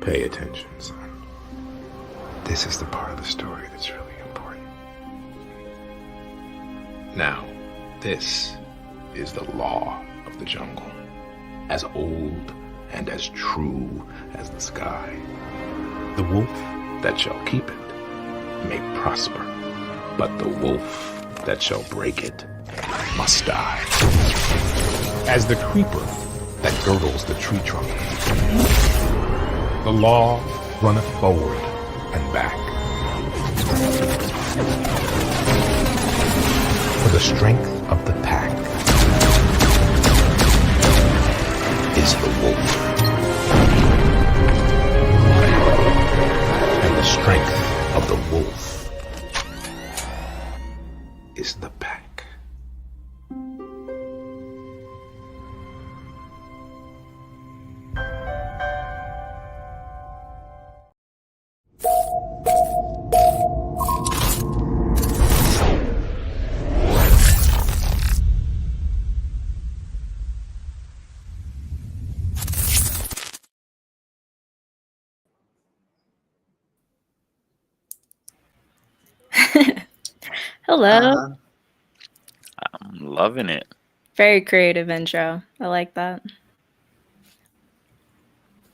Pay attention, son. This is the part of the story that's really important. Now, this is the law of the jungle, as old and as true as the sky. The wolf that shall keep it may prosper, but the wolf that shall break it must die. As the creeper that girdles the tree trunk, the law runneth forward and back. For the strength of the pack is the wolf, and the strength of the wolf is the pack. Hello. I'm loving it. Very creative intro. I like that.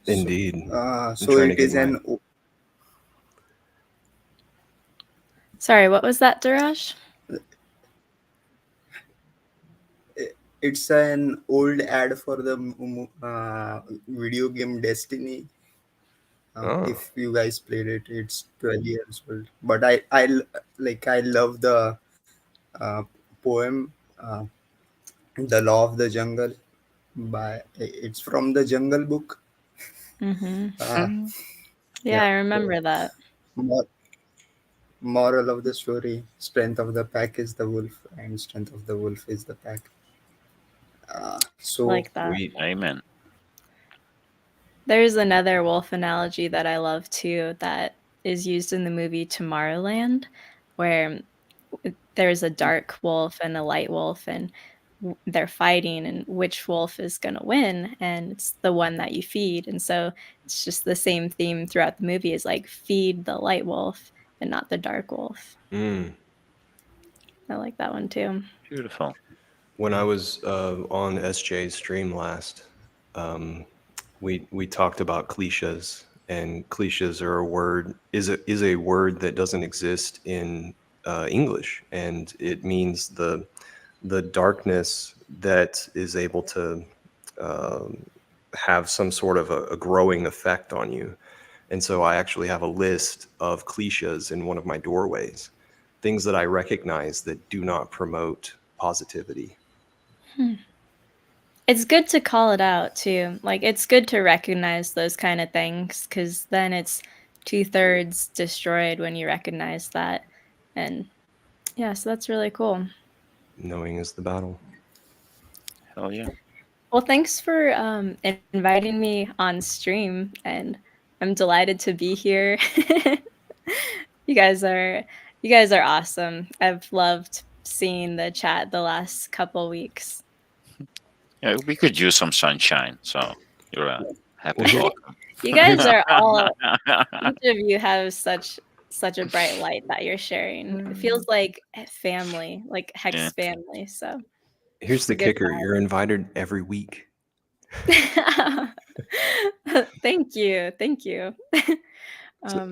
Indeed. So it is an. Sorry, what was that, Darash? It's an old ad for the video game Destiny. If you guys played it, it's 12 years old. But I love the poem, "The Law of the Jungle." It's from the Jungle Book. Mm-hmm. Yeah, I remember that. Moral of the story: strength of the pack is the wolf, and strength of the wolf is the pack. So like that. Amen. There's another wolf analogy that I love too that is used in the movie Tomorrowland, where there's a dark wolf and a light wolf, and they're fighting, and which wolf is going to win, and it's the one that you feed. And so it's just the same theme throughout the movie, is like feed the light wolf and not the dark wolf. I like that one too. Beautiful. When I was on SJ's stream last, we talked about cliches, and cliches are a word is a word that doesn't exist in English, and it means the darkness that is able to have some sort of a growing effect on you. And so I actually have a list of cliches in one of my doorways, things that I recognize that do not promote positivity. It's good to call it out too. Like, it's good to recognize those kind of things, because then it's 2/3 destroyed when you recognize that. And yeah, so that's really cool. Knowing is the battle. Hell yeah. Well, thanks for inviting me on stream, and I'm delighted to be here. You guys are awesome. I've loved seeing the chat the last couple weeks. Yeah, we could use some sunshine, so you're happy. Welcome. You guys are all, each of you have such a bright light that you're sharing. It feels like family, like Hex family. So here's the kicker: you're invited every week. Thank you.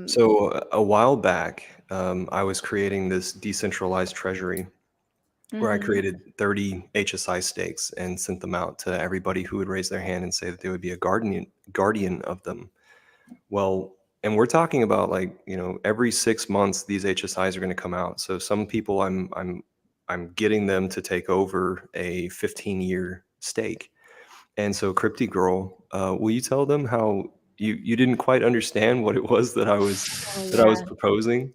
So a while back, I was creating this decentralized treasury where I created 30 HSI stakes and sent them out to everybody who would raise their hand and say that they would be a guardian of them. Well, and we're talking about, like, every 6 months these HSIs are going to come out. So some people I'm getting them to take over a 15-year stake. And so Crypty Girl, will you tell them how you didn't quite understand what it was that I was proposing?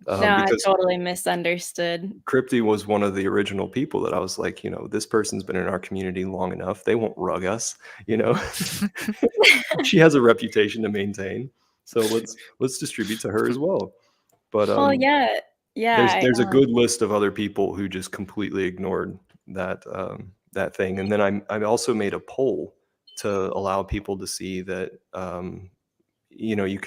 No, I totally misunderstood. Crypty was one of the original people that I was like, this person's been in our community long enough. They won't rug us, She has a reputation to maintain. So let's distribute to her as well. But yeah. There's a good list of other people who just completely ignored that thing. And then I also made a poll to allow people to see that you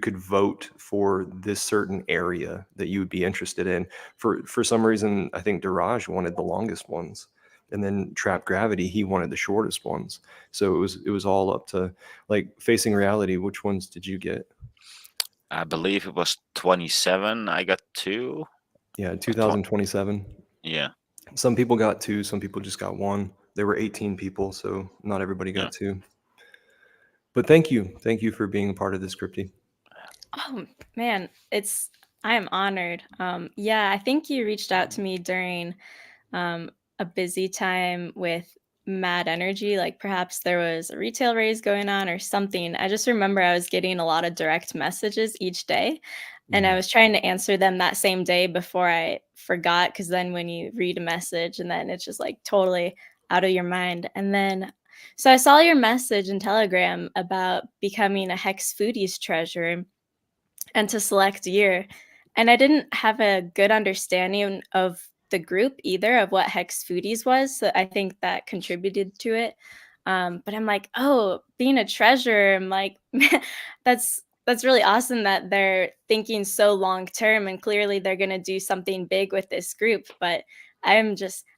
could vote for this certain area that you would be interested in. For some reason, I think Daraj wanted the longest ones, and then Trap Gravity, he wanted the shortest ones. So it was all up to, like, Facing Reality. Which ones did you get? I believe it was 27. I got 2. Yeah, 2027. Yeah. Some people got 2, some people just got 1. There were 18 people, so not everybody got 2. But thank you for being a part of this, Crypty. Oh man, I am honored. Yeah, I think you reached out to me during a busy time with Mad Energy. Like perhaps there was a retail raise going on or something. I just remember I was getting a lot of direct messages each day, and I was trying to answer them that same day before I forgot. Because then when you read a message and then it's just like totally out of your mind, and then. So I saw your message in Telegram about becoming a Hex Foodies treasure and to select year. And I didn't have a good understanding of the group either, of what Hex Foodies was. So I think that contributed to it. But I'm like, oh, being a treasure, I'm like, that's really awesome that they're thinking so long term, and clearly they're gonna do something big with this group. But I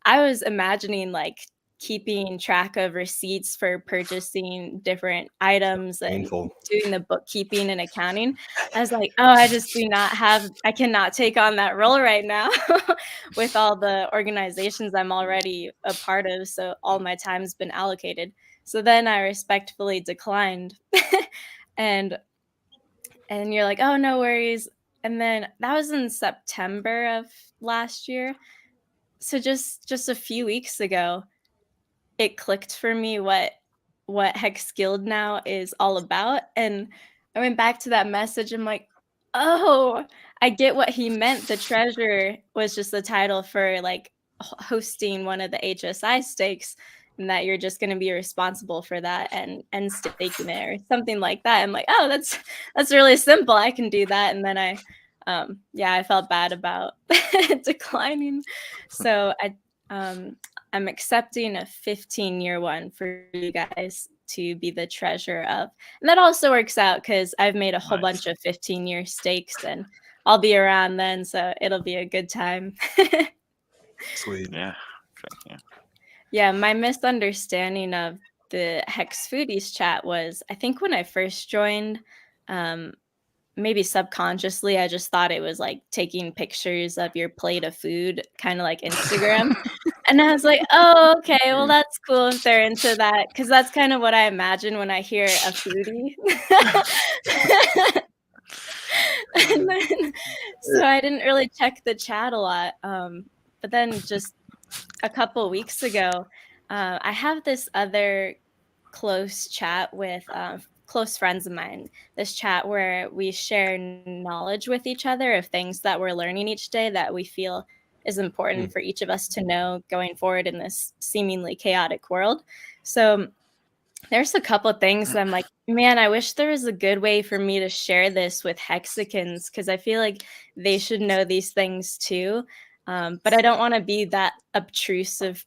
was imagining like keeping track of receipts for purchasing different items and Painful. doing the bookkeeping and accounting. I was like, oh, I cannot take on that role right now with all the organizations I'm already a part of. So all my time's been allocated. So then I respectfully declined. and and you're like, oh, no worries. And then that was in September of last year. So just a few weeks ago, it clicked for me what Hex Guild now is all about, and I went back to that message. I'm like, oh, I get what he meant. The treasure was just the title for like hosting one of the HSI stakes, and that you're just going to be responsible for that and staking it or something like that. I'm like, oh, that's really simple. I can do that. And then I felt bad about declining. So I'm accepting a 15-year one for you guys to be the treasure of. And that also works out because I've made a whole bunch of 15-year stakes, and I'll be around then, so it'll be a good time. Sweet. Yeah. Okay, yeah. Yeah, my misunderstanding of the Hex Foodies chat was, I think when I first joined, maybe subconsciously, I just thought it was like taking pictures of your plate of food, kind of like Instagram. And I was like, oh, okay, well, that's cool if they're into that, because that's kind of what I imagine when I hear a foodie. And then, so I didn't really check the chat a lot. But then just a couple weeks ago, I have this other close chat with close friends of mine. This chat where we share knowledge with each other of things that we're learning each day that we feel is important for each of us to know going forward in this seemingly chaotic world. So there's a couple things I'm like, man, I wish there was a good way for me to share this with Hexicans, because I feel like they should know these things too. But I don't want to be that obtrusive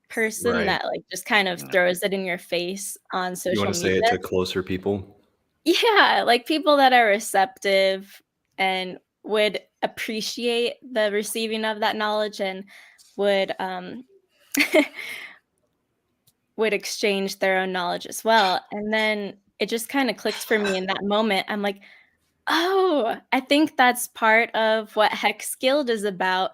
person that like just kind of throws it in your face on You social want to say media. it to closer people? Yeah, like people that are receptive and would appreciate the receiving of that knowledge and would would exchange their own knowledge as well. And then it just kind of clicked for me in that moment. I'm like, oh, I think that's part of what Hex Guild is about.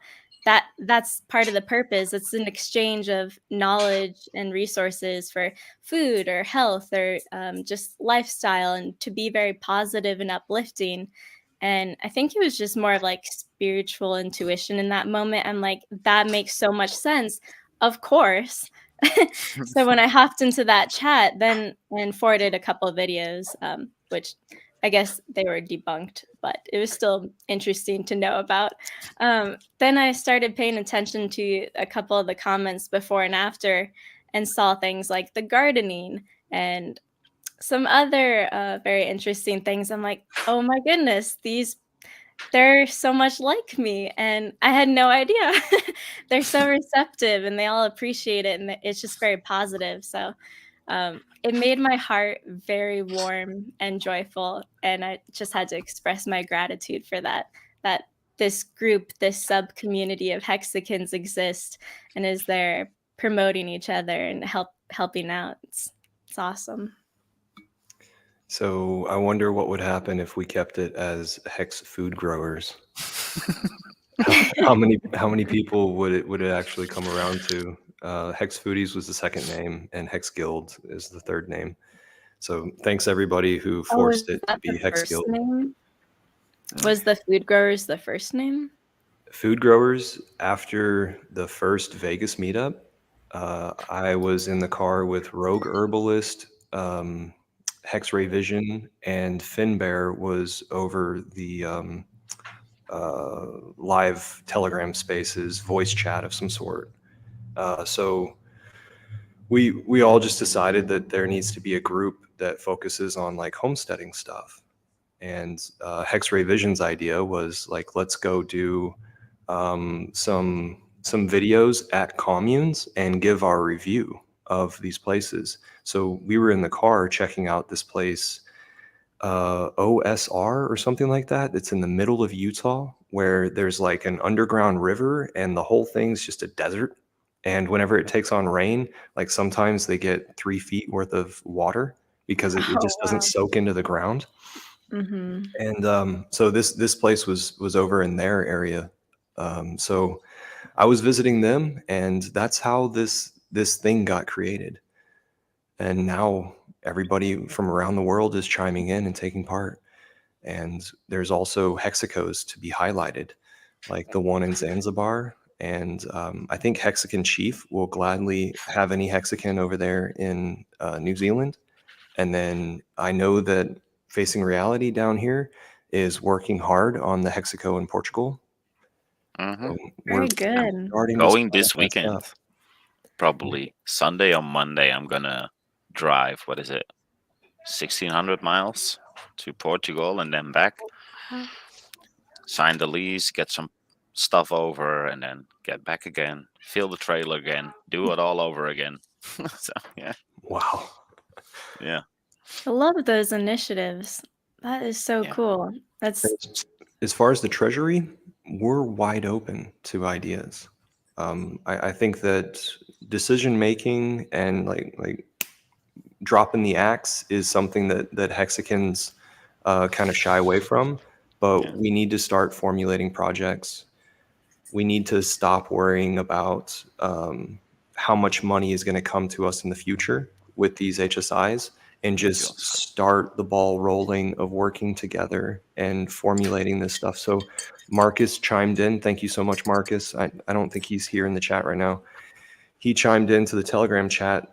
That's part of the purpose. It's an exchange of knowledge and resources for food or health or just lifestyle, and to be very positive and uplifting. And I think it was just more of like spiritual intuition in that moment. I'm like, that makes so much sense. Of course. So when I hopped into that chat, then and forwarded a couple of videos, which I guess they were debunked, but it was still interesting to know about. Then I started paying attention to a couple of the comments before and after, and saw things like the gardening and some other very interesting things. I'm like, oh my goodness, they're so much like me, and I had no idea. They're so receptive, and they all appreciate it, and it's just very positive. So It made my heart very warm and joyful, and I just had to express my gratitude for that. That this group, this sub community of Hexicans exist and is there promoting each other and helping out. It's awesome. So I wonder what would happen if we kept it as Hex Food Growers. How many people would it actually come around to? Hex Foodies was the second name, and Hex Guild is the third name. So thanks everybody who Oh, was forced it to that be the Hex first Guild. name? Was the Food Growers the first name? Food Growers, after the first Vegas meetup, I was in the car with Rogue Herbalist, Hexray Vision, and Finbear was over the live Telegram spaces, voice chat of some sort. So we all just decided that there needs to be a group that focuses on like homesteading stuff. And Hexray Vision's idea was like, let's go do some videos at communes and give our review of these places. So we were in the car checking out this place, OSR or something like that. It's in the middle of Utah where there's like an underground river and the whole thing's just a desert. And whenever it takes on rain, like sometimes they get 3 feet worth of water because it Oh, just doesn't wow. soak into the ground. Mm-hmm. And so this place was over in their area. So I was visiting them, and that's how this thing got created. And now everybody from around the world is chiming in and taking part. And there's also hexicos to be highlighted, like the one in Zanzibar. And I think Hexican Chief will gladly have any Hexican over there in New Zealand. And then I know that Facing Reality down here is working hard on the Hexico in Portugal. Mm-hmm. So Very we're good. starting to Going start this that weekend, stuff. probably Sunday or Monday. I'm gonna drive. What is it? 1,600 miles to Portugal and then back. Wow. Sign the lease, get some stuff over, and then get back again. Fill the trailer again. Do it all over again. So yeah, Wow. yeah. I love those initiatives. That is so Yeah. cool. That's As far as the Treasury, we're wide open to ideas. I think that decision making and like dropping the axe is something that Hexicans kind of shy away from. But Yeah. we need to start formulating projects. We need to stop worrying about how much money is going to come to us in the future with these HSIs and just start the ball rolling of working together and formulating this stuff. So Marcus chimed in. Thank you so much, Marcus. I don't think he's here in the chat right now. He chimed into the Telegram chat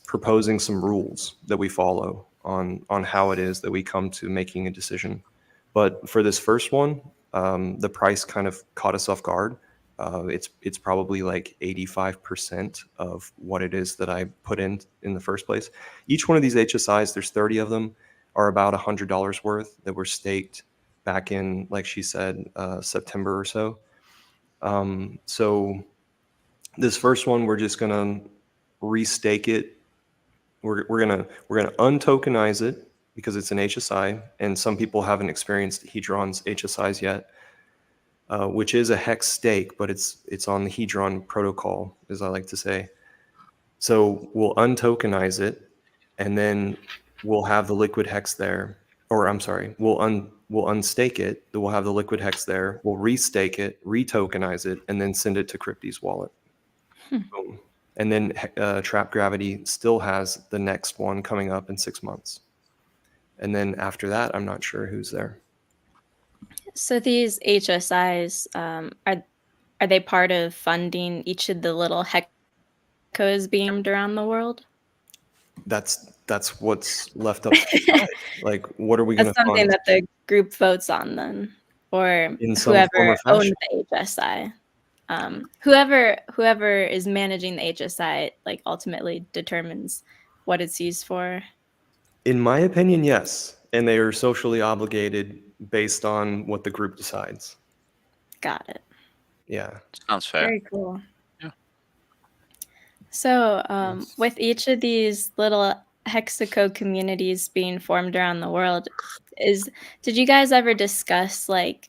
proposing some rules that we follow on how it is that we come to making a decision. But for this first one, the price kind of caught us off guard. It's probably like 85% of what it is that I put in the first place. Each one of these HSIs, there's 30 of them, are about $100 worth that were staked back in, like she said, September or so. So this first one, we're just gonna restake it. We're gonna untokenize it because it's an HSI, and some people haven't experienced Hedron's HSIs yet, which is a hex stake, but it's on the Hedron protocol, as I like to say. So we'll untokenize it, and then we'll have the liquid hex there. Or I'm sorry, we'll unstake it. We'll have the liquid hex there. We'll restake it, retokenize it, and then send it to Crypty's wallet. Boom. And then Trap Gravity still has the next one coming up in 6 months. And then after that, I'm not sure who's there. so these HSIs are they part of funding each of the little hecos beamed around the world? That's what's left up to decide. Like, what are we going That's to something fund that the group votes on then, or in some form whoever or owns fashion? the HSI. Whoever is managing the HSI like ultimately determines what it's used for. In my opinion, yes. And they are socially obligated based on what the group decides. Got it. Yeah. Sounds fair. Very cool. Yeah. So, Yes. with each of these little Hexaco communities being formed around the world, is did you guys ever discuss like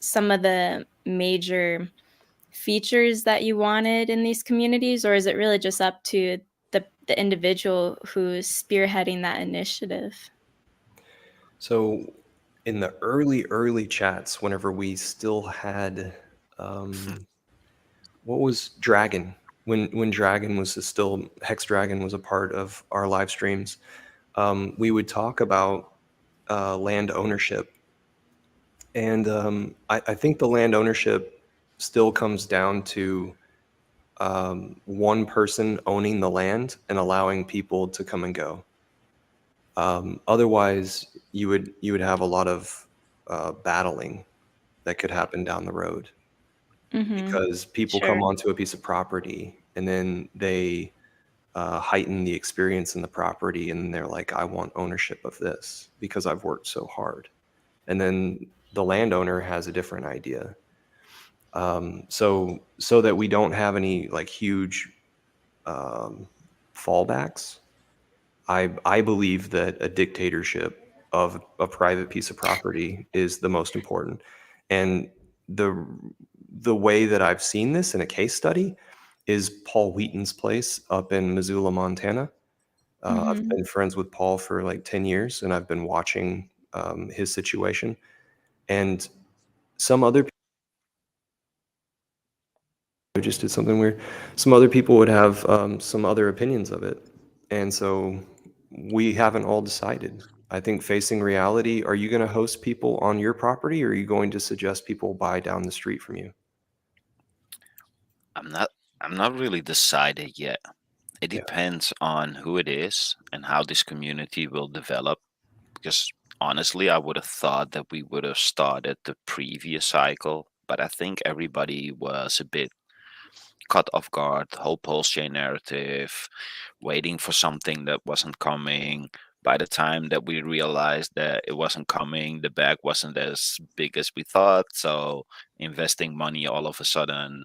some of the major features that you wanted in these communities, or is it really just up to the individual who's spearheading that initiative? So in the early chats, whenever we still had what was Dragon? When Dragon was still Hex Dragon was a part of our live streams, we would talk about land ownership. And I think the land ownership still comes down to one person owning the land and allowing people to come and go. Otherwise, you would have a lot of battling that could happen down the road Mhm. because people Sure. come onto a piece of property and then they heighten the experience in the property, and they're like, I want ownership of this because I've worked so hard. And then the landowner has a different idea. So that we don't have any like huge um, fallbacks, I believe that a dictatorship of a private piece of property is the most important. And the the way that I've seen this in a case study is Paul Wheaton's place up in Missoula, Montana. I've Mhm. been friends with Paul for like 10 years, and I've been watching his situation. And some other people just did something weird. Some other people would have some other opinions of it. And so we haven't all decided. I think facing reality, are you going to host people on your property, or are you going to suggest people buy down the street from you? I'm not. I'm not really decided yet. It Yeah. depends on who it is and how this community will develop. Because honestly, I would have thought that we would have started the previous cycle, but I think everybody was a bit caught off guard. The whole pulse chain narrative, waiting for something that wasn't coming. By the time that we realized that it wasn't coming, the bag wasn't as big as we thought. So investing money all of a sudden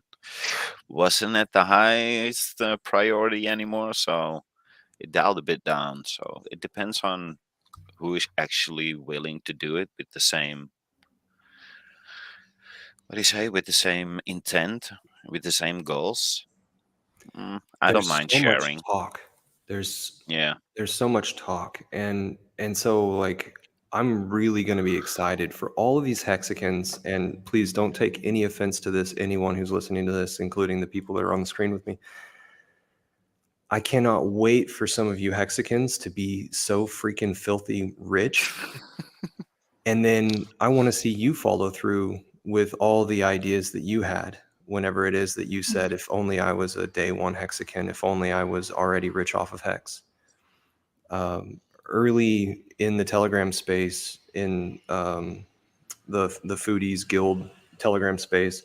wasn't at the highest priority anymore. So it dialed a bit down. So it depends on who is actually willing to do it with the same, what do you say, with the same intent, with the same goals. I don't There's mind so much sharing. talk. There's Yeah. there's so much talk, and so like I'm really going to be excited for all of these hexagons. And please don't take any offense to this, anyone who's listening to this, including the people that are on the screen with me. I cannot wait for some of you hexagons to be so freaking filthy rich. And then I want to see you follow through with all the ideas that you had whenever it is that you said, if only I was a day one hexagon, if only I was already rich off of hex. Early in the Telegram space, in the Foodies Guild Telegram space,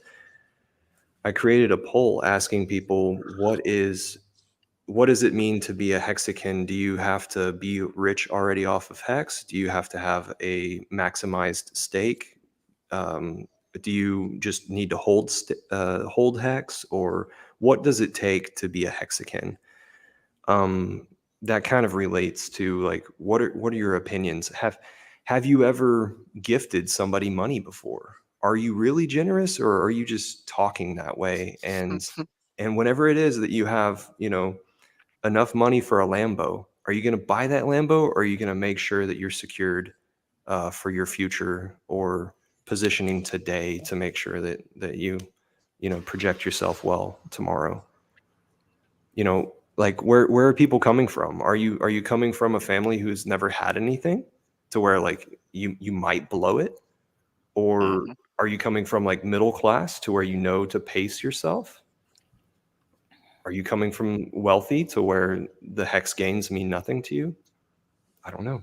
I created a poll asking people, what does it mean to be a hexagon? Do you have to be rich already off of hex? Do you have to have a maximized stake? Um, do you just need to hold hex, or what does it take to be a hexagon? That kind of relates to like what are your opinions? Have you ever gifted somebody money before? Are you really generous, or are you just talking that way? And whenever it is that you have, enough money for a Lambo, are you going to buy that Lambo, or are you going to make sure that you're secured for your future, or positioning today to make sure that you project yourself well tomorrow? Like where are people coming from? Are you coming from a family who's never had anything to where like you might blow it, or Hmm. are you coming from like middle class to where you know to pace yourself? Are you coming from wealthy to where the hex gains mean nothing to you? I don't know.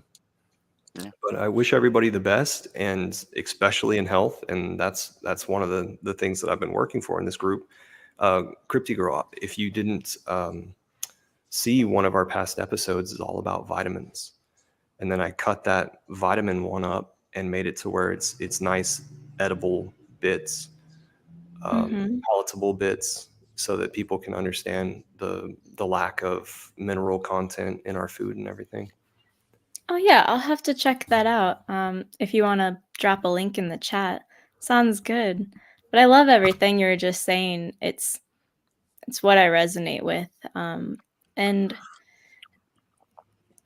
Yeah. But I wish everybody the best, and especially in health. And that's one of the things that I've been working for in this group. Cryptigirl, if you didn't see one of our past episodes, is all about vitamins. And then I cut that vitamin one up and made it to where it's nice edible bits, Mhm. palatable bits, so that people can understand the lack of mineral content in our food and everything. Oh yeah, I'll have to check that out. If you want to drop a link in the chat, sounds good. But I love everything you were just saying. It's what I resonate with. And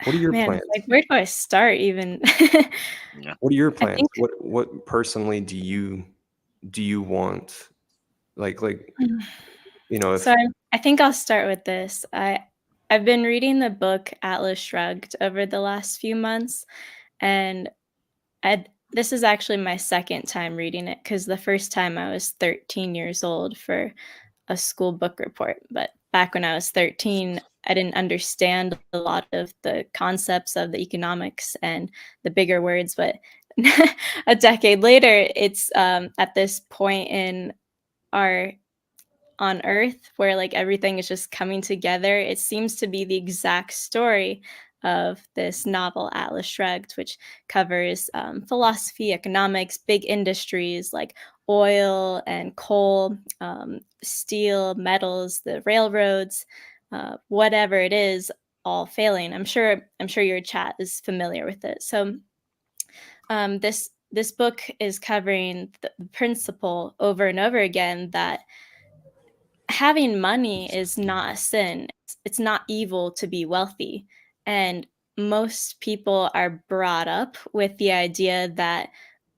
What are your man, plans? like where do I start even? Yeah. What are your I plans? think What personally do you want? Like so. if I think I'll start with this. I've been reading the book Atlas Shrugged over the last few months, and this is actually my second time reading it because the first time I was 13 years old for a school book report. But back when I was 13, I didn't understand a lot of the concepts of the economics and the bigger words. But a decade later, it's at this point in our on Earth where like everything is just coming together. It seems to be the exact story of this novel Atlas Shrugged, which covers philosophy, economics, big industries like oil and coal, steel, metals, the railroads, whatever it is, all failing. I'm sure your chat is familiar with it. So this book is covering the principle over and over again that having money is not a sin. It's not evil to be wealthy. And most people are brought up with the idea that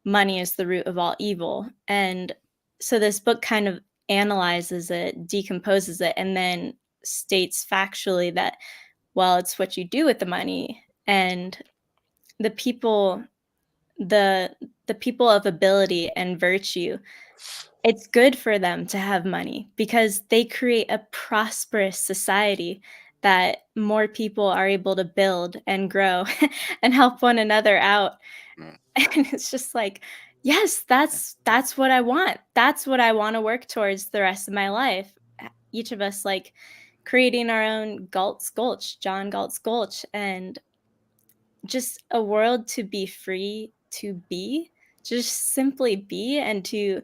money is the root of all evil. And so this book kind of analyzes it, decomposes it, and then states factually that, well, it's what you do with the money. And the people, the the people of ability and virtue, it's good for them to have money because they create a prosperous society that more people are able to build and grow and help one another out. Mm. And it's just like, yes, that's what I want. That's what I want to work towards the rest of my life. Each of us like creating our own Galt's Gulch, John Galt's Gulch, and just a world to be free to be, just simply be and to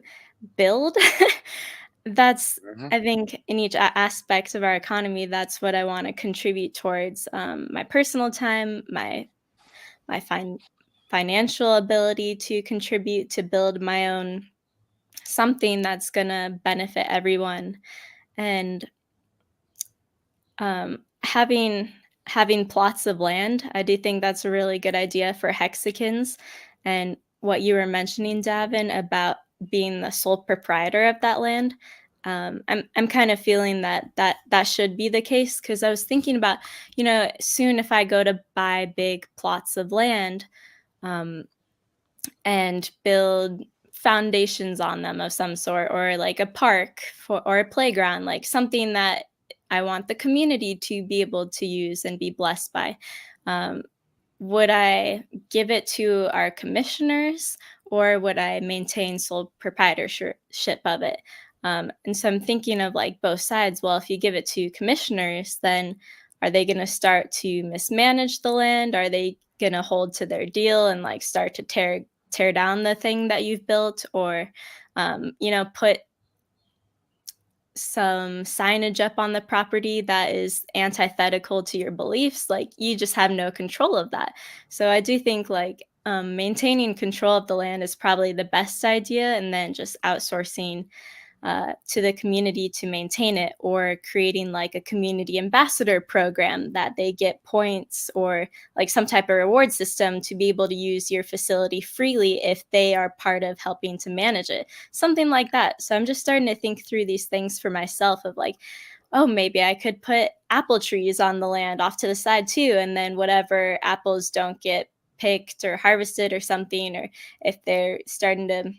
build. That's Mhm. I think in each aspect of our economy, that's what I want to contribute towards my personal time, my financial ability to contribute to build my own something that's gonna benefit everyone. And having plots of land, I do think that's a really good idea for hexagons. And what you were mentioning, Davin, about being the sole proprietor of that land, I'm kind of feeling that should be the case because I was thinking about, soon if I go to buy big plots of land, um, and build foundations on them of some sort, or like a park or a playground, like something that I want the community to be able to use and be blessed by. um, would I give it to our commissioners, or would I maintain sole proprietorship of it? And so I'm thinking of like both sides. Well, if you give it to commissioners, then are they going to start to mismanage the land? Are they going to hold to their deal and like start to tear down the thing that you've built, or put some signage up on the property that is antithetical to your beliefs? Like you just have no control of that. So I do think like maintaining control of the land is probably the best idea, and then just outsourcing to the community to maintain it, or creating like a community ambassador program that they get points or like some type of reward system to be able to use your facility freely if they are part of helping to manage it, something like that. So I'm just starting to think through these things for myself of like, oh, maybe I could put apple trees on the land off to the side too, and then whatever apples don't get picked or harvested or something, or if they're starting to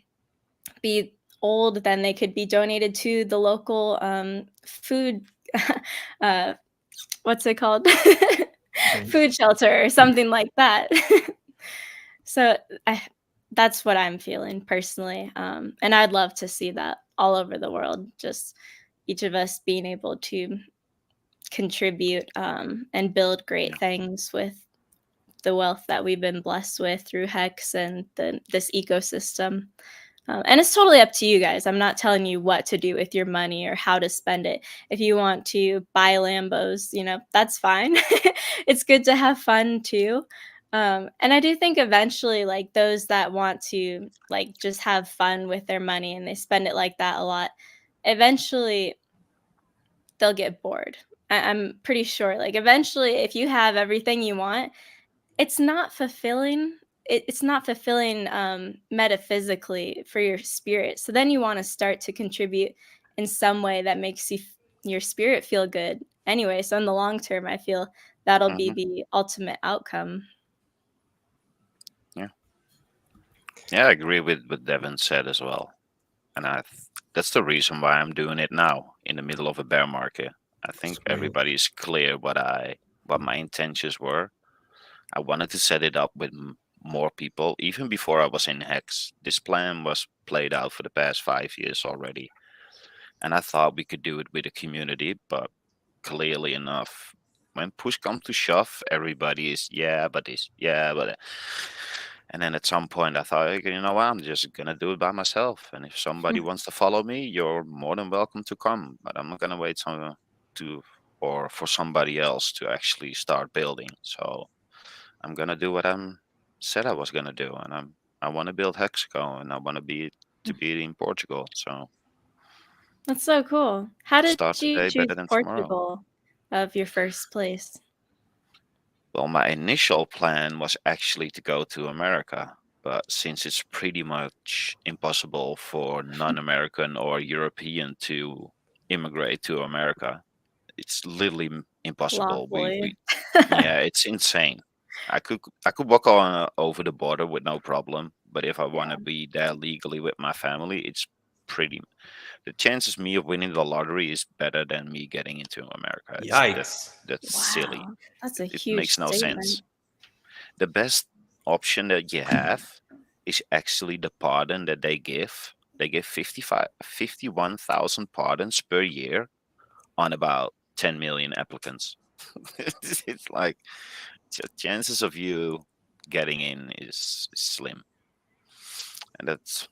be old, then they could be donated to the local food uh, what's it called? Bank. Food shelter or something like that. So I, that's what I'm feeling personally, and I'd love to see that all over the world. Just each of us being able to contribute and build Yeah. great things with the wealth that we've been blessed with through Hex and this ecosystem. And it's totally up to you guys. I'm not telling you what to do with your money or how to spend it. If you want to buy Lambos, that's fine. It's good to have fun too. And I do think eventually, like those that want to like just have fun with their money and they spend it like that a lot, eventually they'll get bored. I'm pretty sure. Like eventually, if you have everything you want, it's not fulfilling. It's not fulfilling, metaphysically for your spirit, so then you wanna start to contribute in some way that makes your spirit feel good anyway, so in the long term, I feel that'll be Hmm. the ultimate outcome. Yeah, yeah, I agree with what Devin said as well, and that's the reason why I'm doing it now in the middle of a bear market. I think Sweet. everybody's clear what my intentions were. I wanted to set it up with more people even before I was in Hex. This plan was played out for the past 5 years already, and I thought we could do it with the community, but clearly enough, when push comes to shove, everybody is yeah, but this, yeah, but and then at some point I thought, "Okay, you know what, I'm just gonna do it by myself. And if somebody wants to follow me, you're more than welcome to come. But I'm not gonna wait to or for somebody else to actually start building. So I'm gonna do what I'm said I was gonna do, and I want to build Hexagon, and I want to be in Portugal. So That's so cool. How did start you today choose better than tomorrow. Portugal of your first place? Well, my initial plan was actually to go to America, but since it's pretty much impossible for non-American or European to immigrate to America, it's literally impossible. We Lawfully. yeah, it's insane. I could walk on over the border with no problem, but if I want to Yeah. be there legally with my family, it's pretty. The chances me of winning the lottery is better than me getting into America. It's Yikes. that's silly. Wow, that's a It huge makes no statement. sense. The best option that you have is actually the pardon that they give. They give 51,000 pardons per year on about 10 million applicants. It's like chances of you getting in is slim. And that's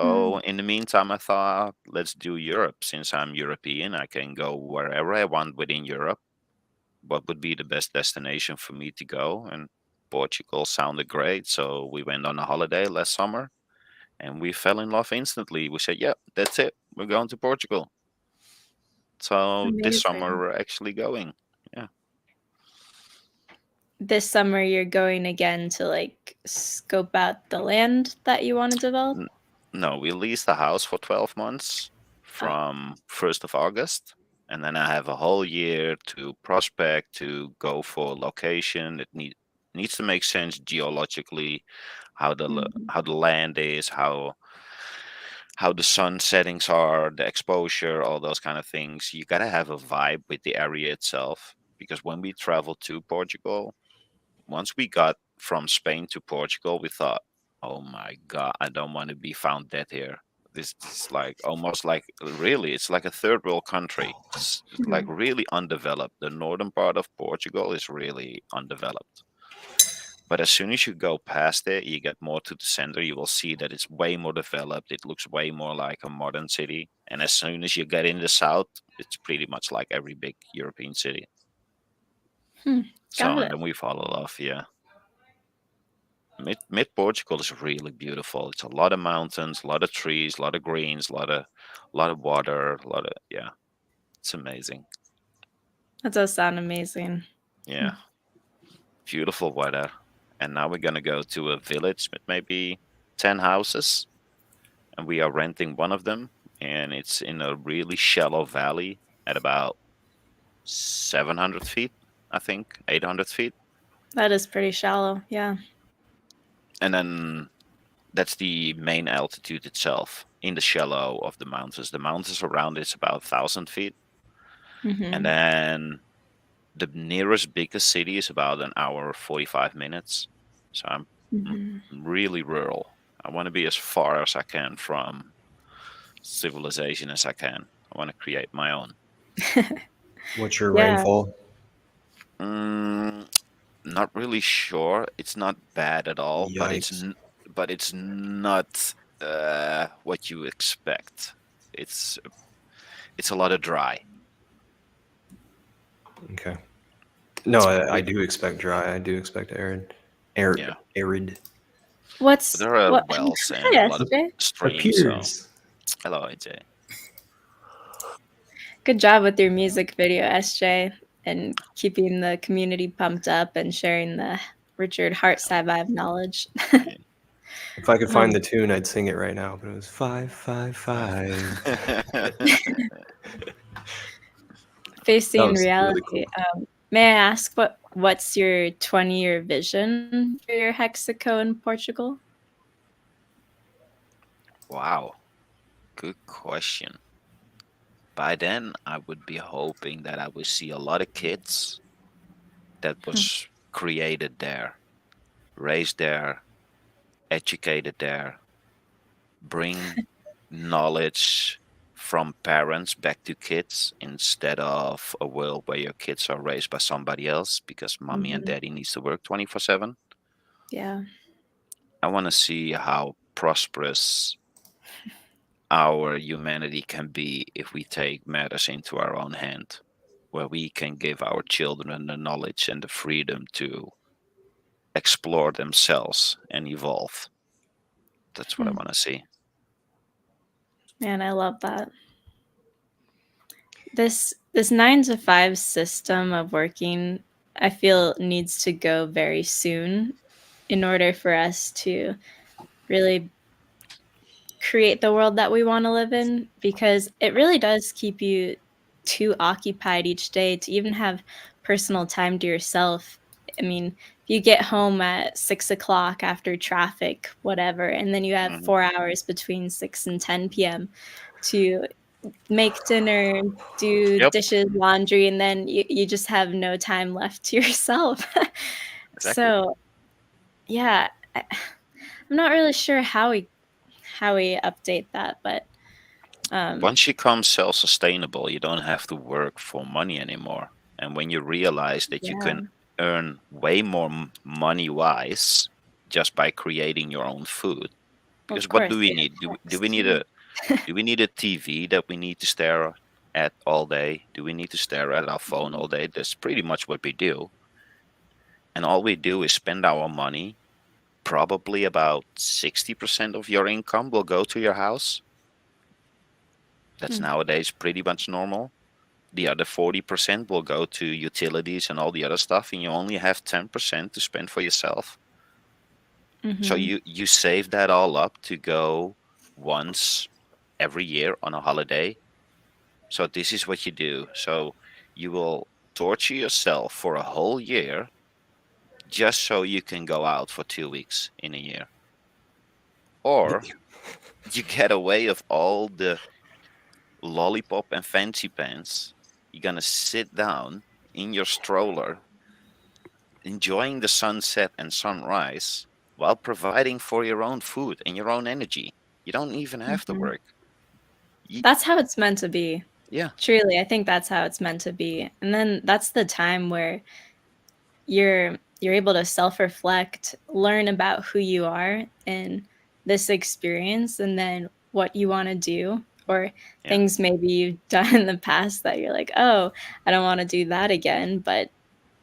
Hmm. so in the meantime I thought let's do Europe. Since I'm European, I can go wherever I want within Europe. What would be the best destination for me to go? And Portugal sounded great. So we went on a holiday last summer and we fell in love instantly. We said, "Yep, that's it. We're going to Portugal." So this summer Amazing. we're actually going. Yeah. This summer, you're going again to, like, scope out the land that you wanna develop? N- No, we leased the house for 12 months Oh, from 1st of August. And then I have a whole year to prospect, to go for location. It needs to make sense geologically, mhm, how the land is, how the sun settings are, the exposure, all those kind of things. You gotta have a vibe with the area itself. Because when we traveled to Portugal, once we got from Spain to Portugal, we thought, "Oh my God, I don't want to be found dead here." This is like almost like really, it's like a third world country. It's like mhm. really undeveloped. The northern part of Portugal is really undeveloped. But as soon as you go past it, you get more to the center, you will see that it's way more developed. It looks way more like a modern city. And as soon as you get in the south, it's pretty much like every big European city. Hmm, So, got and it. then we fall in love, yeah. Mid Portugal is really beautiful. It's a lot of mountains, a lot of trees, a lot of greens, a lot of water, a lot of yeah. It's amazing. That does sound amazing. Hmm. Yeah, beautiful weather. And now we're gonna go to a village with maybe 10 houses, and we are renting one of them, and it's in a really shallow valley at about 700 feet, I think, 800 feet, That is pretty shallow, yeah. and then that's the main altitude itself in the shallow of the mountains. The mountains around it's about 1,000 feet. And Mhm, then the nearest biggest city is about an hour 45 minutes. So I'm mhm. really rural. I want to be as far as I can from civilization as I can. I want to create my own. What's your Yeah, rainfall? Mm, not really sure. It's not bad at all, but Yikes. but it's not. What you expect. It's it's a lot of dry. Okay. No, It's I pretty, do expect dry. I do expect arid. yeah. Arid. But What's there are what wells and Hi, a lot of SJ. streams. So Appears. hello, AJ. Good job with your music video, SJ, and keeping the community pumped up and sharing the Richard Hart Vibe knowledge. Yeah. If I could find Um, the tune, I'd sing it right now. But it was 555. That Facing was really reality. cool. May I ask what's your 20-year vision for your Hexaco in Portugal? Wow, good question. By then, I would be hoping that I would see a lot of kids that was created there, raised there, educated there, bring knowledge from parents back to kids instead of a world where your kids are raised by somebody else because mommy and Mhm. daddy needs to work 24/7. Yeah. I want to see how prosperous our humanity can be if we take matters into our own hand, where we can give our children the knowledge and the freedom to explore themselves and evolve. That's what I Hmm. want to see. Man, I love that. This 9 to 5 system of working, I feel needs to go very soon in order for us to really create the world that we want to live in, because it really does keep you too occupied each day to even have personal time to yourself. I mean, if you get home at 6 o'clock after traffic, whatever, and then you have Hmm. 4 hours between 6 and 10 p.m. to make dinner, do Yep, dishes, laundry, and then you just have no time left to yourself. exactly. So, yeah, I'm not really sure how we update that, but um, Once you become self-sustainable, you don't have to work for money anymore. And when you realize that you yeah, can earn way more money-wise just by creating your own food, of because what do course, we yeah, need? Do tax we need too. a TV that we need to stare at all day? Do we need to stare at our phone Mhm, all day? That's pretty much what we do. And all we do is spend our money. Probably about 60% of your income will go to your house. That's mm, nowadays pretty much normal. The other 40% will go to utilities and all the other stuff, and you only have 10% to spend for yourself. So mhm, you save that all up to go once every year on a holiday. So this is what you do. So you will torture yourself for a whole year just so you can go out for 2 weeks in a year. Or you get away with all the lollipop and fancy pants. You're gonna sit down in your stroller, enjoying the sunset and sunrise while providing for your own food and your own energy. You don't even have to mhm. work. You, That's how it's meant to be. yeah, Truly, I think that's how it's meant to be, and then that's the time where you're able to self-reflect, learn about who you are in this experience, and then what you wanna do, or yeah, things maybe you've done in the past that you're like, "Oh, I don't wanna do that again," but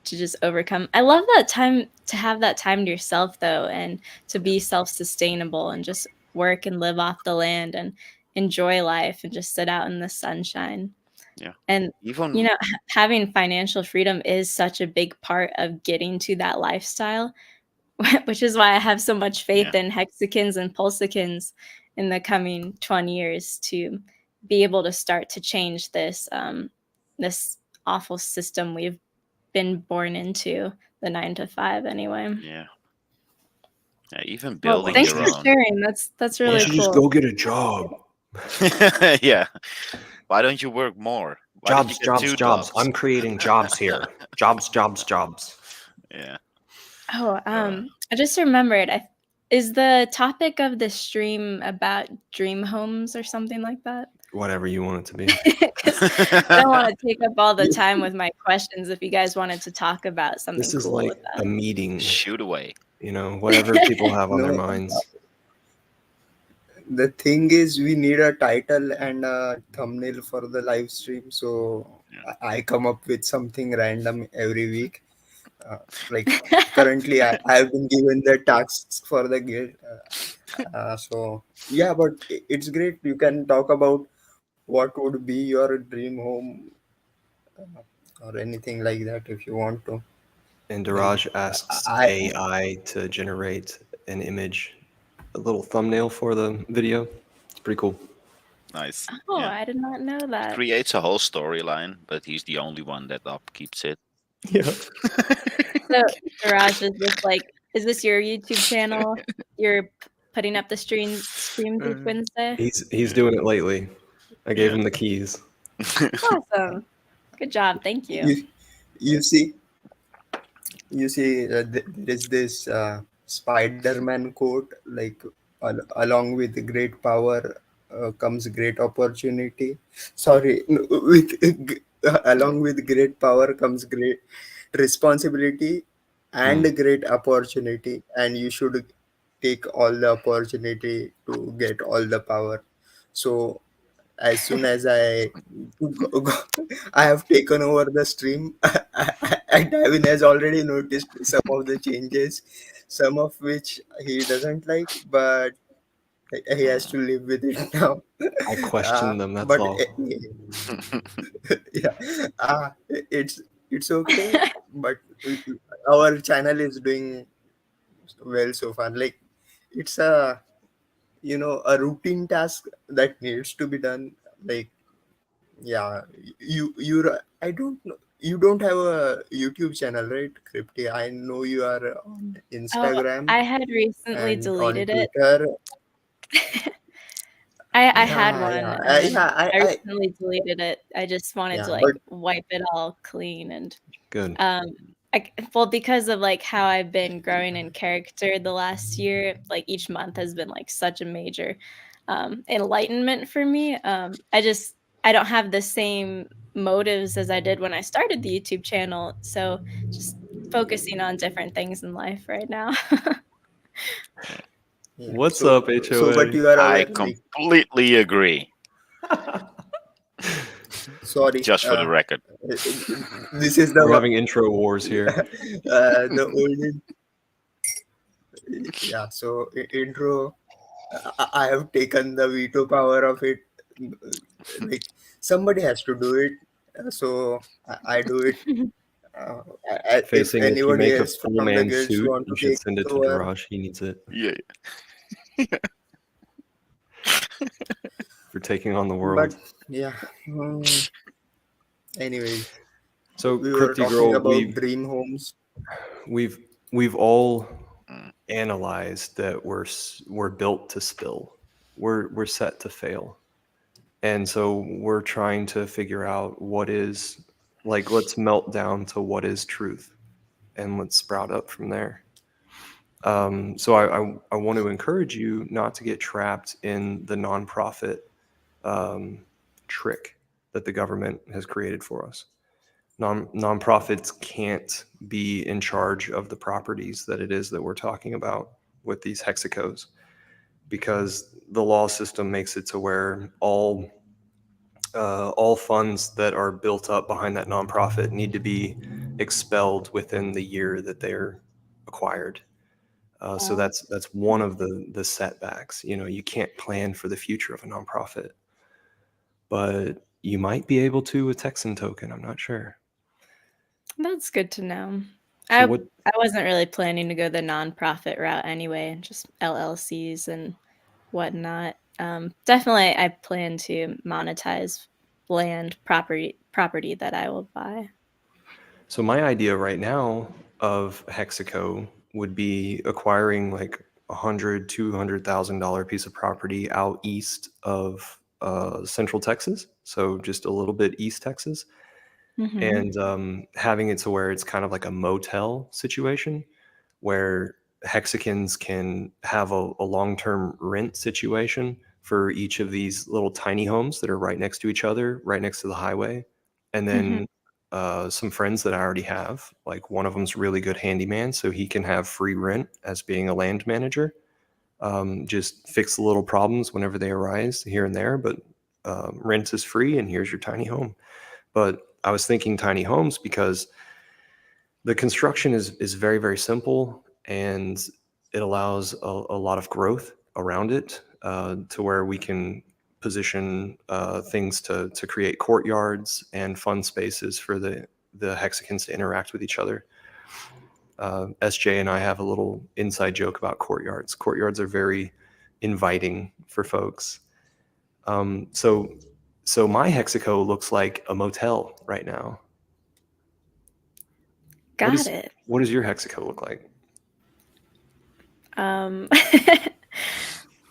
to just overcome. I love that time to have that time to yourself though, and to yeah, be self-sustainable and just work and live off the land and enjoy life and just sit out in the sunshine. yeah. And Even having financial freedom is such a big part of getting to that lifestyle, which is why I have so much yeah, faith in hexagons and pulsicans in the coming 20 years to be able to start to change this awful system we've been born into, the 9 to 5 anyway. yeah, yeah. Even Well, Why building don't thanks your you for just own. sharing. That's Why don't really Yeah, you just cool. go get a job? yeah. Why don't you work more? Why don't you Jobs, get jobs, two jobs. jobs? I'm creating jobs here. Jobs, jobs, jobs. Yeah. Oh, Uh, I just remembered. Is the topic of the stream about dream homes or something like that? Whatever you want it to be. Because I don't wanna take up all the time with my questions if you guys wanted to talk about This something is cool like with a meeting, Shoot away. whatever people have on their No, minds. the thing is, we need a title and a thumbnail for the live stream. So Yeah. I come up with something random every week. Uh, like currently, I've been given the tasks for the guild. So yeah, but it's great. You can talk about what would be your dream home or anything like that if you want to. And Like Daraj asks I AI to generate an image, a little thumbnail for the video. It's pretty cool. Nice. Oh, Yeah. I did not know He that. creates a whole storyline, but he's the only one that upkeeps it. Yeah. So, Garage, is this your YouTube channel? You're putting up the streams each Wednesday? He's doing it lately. I gave Yeah. him the keys. Awesome. Good job. Thank you. you see there is this Spider-Man quote like along with great power comes great opportunity. Sorry, along with great power comes great responsibility and great opportunity, and you should take all the opportunity to get all the power. So as soon as I have taken over the stream, and Davin has already noticed some of the changes, some of which he doesn't like, but he has to live with it now. I question them, that's But all. yeah, it's okay. But our channel is doing well so far. Like it's a routine task that needs to be done. Like yeah, I don't know. You don't have a YouTube channel, right, Crypty? I know you are on Oh, Instagram I had recently and on deleted it. Twitter. I had Yeah, one, yeah, and yeah. I recently deleted it. I just wanted Yeah, to, but wipe it all clean and, Good. um, well, because of, how I've been growing in character the last year, each month has been, such a major, enlightenment for me. I don't have the same motives as I did when I started the YouTube channel, so just focusing on different things in life right now. yeah. What's up, But HOA? you are I aware, like, completely agree. sorry, Just for the record. this is We're having intro wars here. the old yeah. So intro, I have taken the veto power of it. Like somebody has to do it, so I do it. If Facing, if you anybody make a else full from the man guilds suit, want you to should take send it to over, Daraj. He needs it Yeah. for taking on the but world. yeah. Anyways, So, we were Crypty talking Girl, about dream homes. we've all Mm. analyzed that we're built to spill. We're set to fail. And so we're trying to figure out what is, let's melt down to what is truth and let's sprout up from there. So I want to encourage you not to get trapped in the nonprofit trick that the government has created for us. Nonprofits can't be in charge of the properties that it is that we're talking about with these hexacos, because the law system makes it to where all funds that are built up behind that nonprofit need to be expelled within the year that they're acquired. So Wow. that's one of the setbacks. You can't plan for the future of a nonprofit, but you might be able to with Texan Token. I'm not sure. That's good to know. So I what? I wasn't really planning to go the nonprofit route anyway, just LLCs and whatnot. Definitely, I plan to monetize land property that I will buy. So my idea right now of Hexaco would be acquiring like $100,000-$200,000 piece of property out east of Central Texas, so just a little bit East Texas, Mhm. and having it to where it's kind of like a motel situation where Hexicans can have a long-term rent situation for each of these little tiny homes that are right next to each other, right next to the highway. And Mhm. then some friends that I already have, like one of them's really good handyman, so he can have free rent as being a land manager. Just fix the little problems whenever they arise here and there, but rent is free, and here's your tiny home. But I was thinking tiny homes because the construction is very, very simple, and it allows a lot of growth around it, to where we can position things to create courtyards and fun spaces for the hexagons to interact with each other. SJ and I have a little inside joke about courtyards. Courtyards are very inviting for folks. So my hexaco looks like a motel right now. Got it. What does your hexaco look like?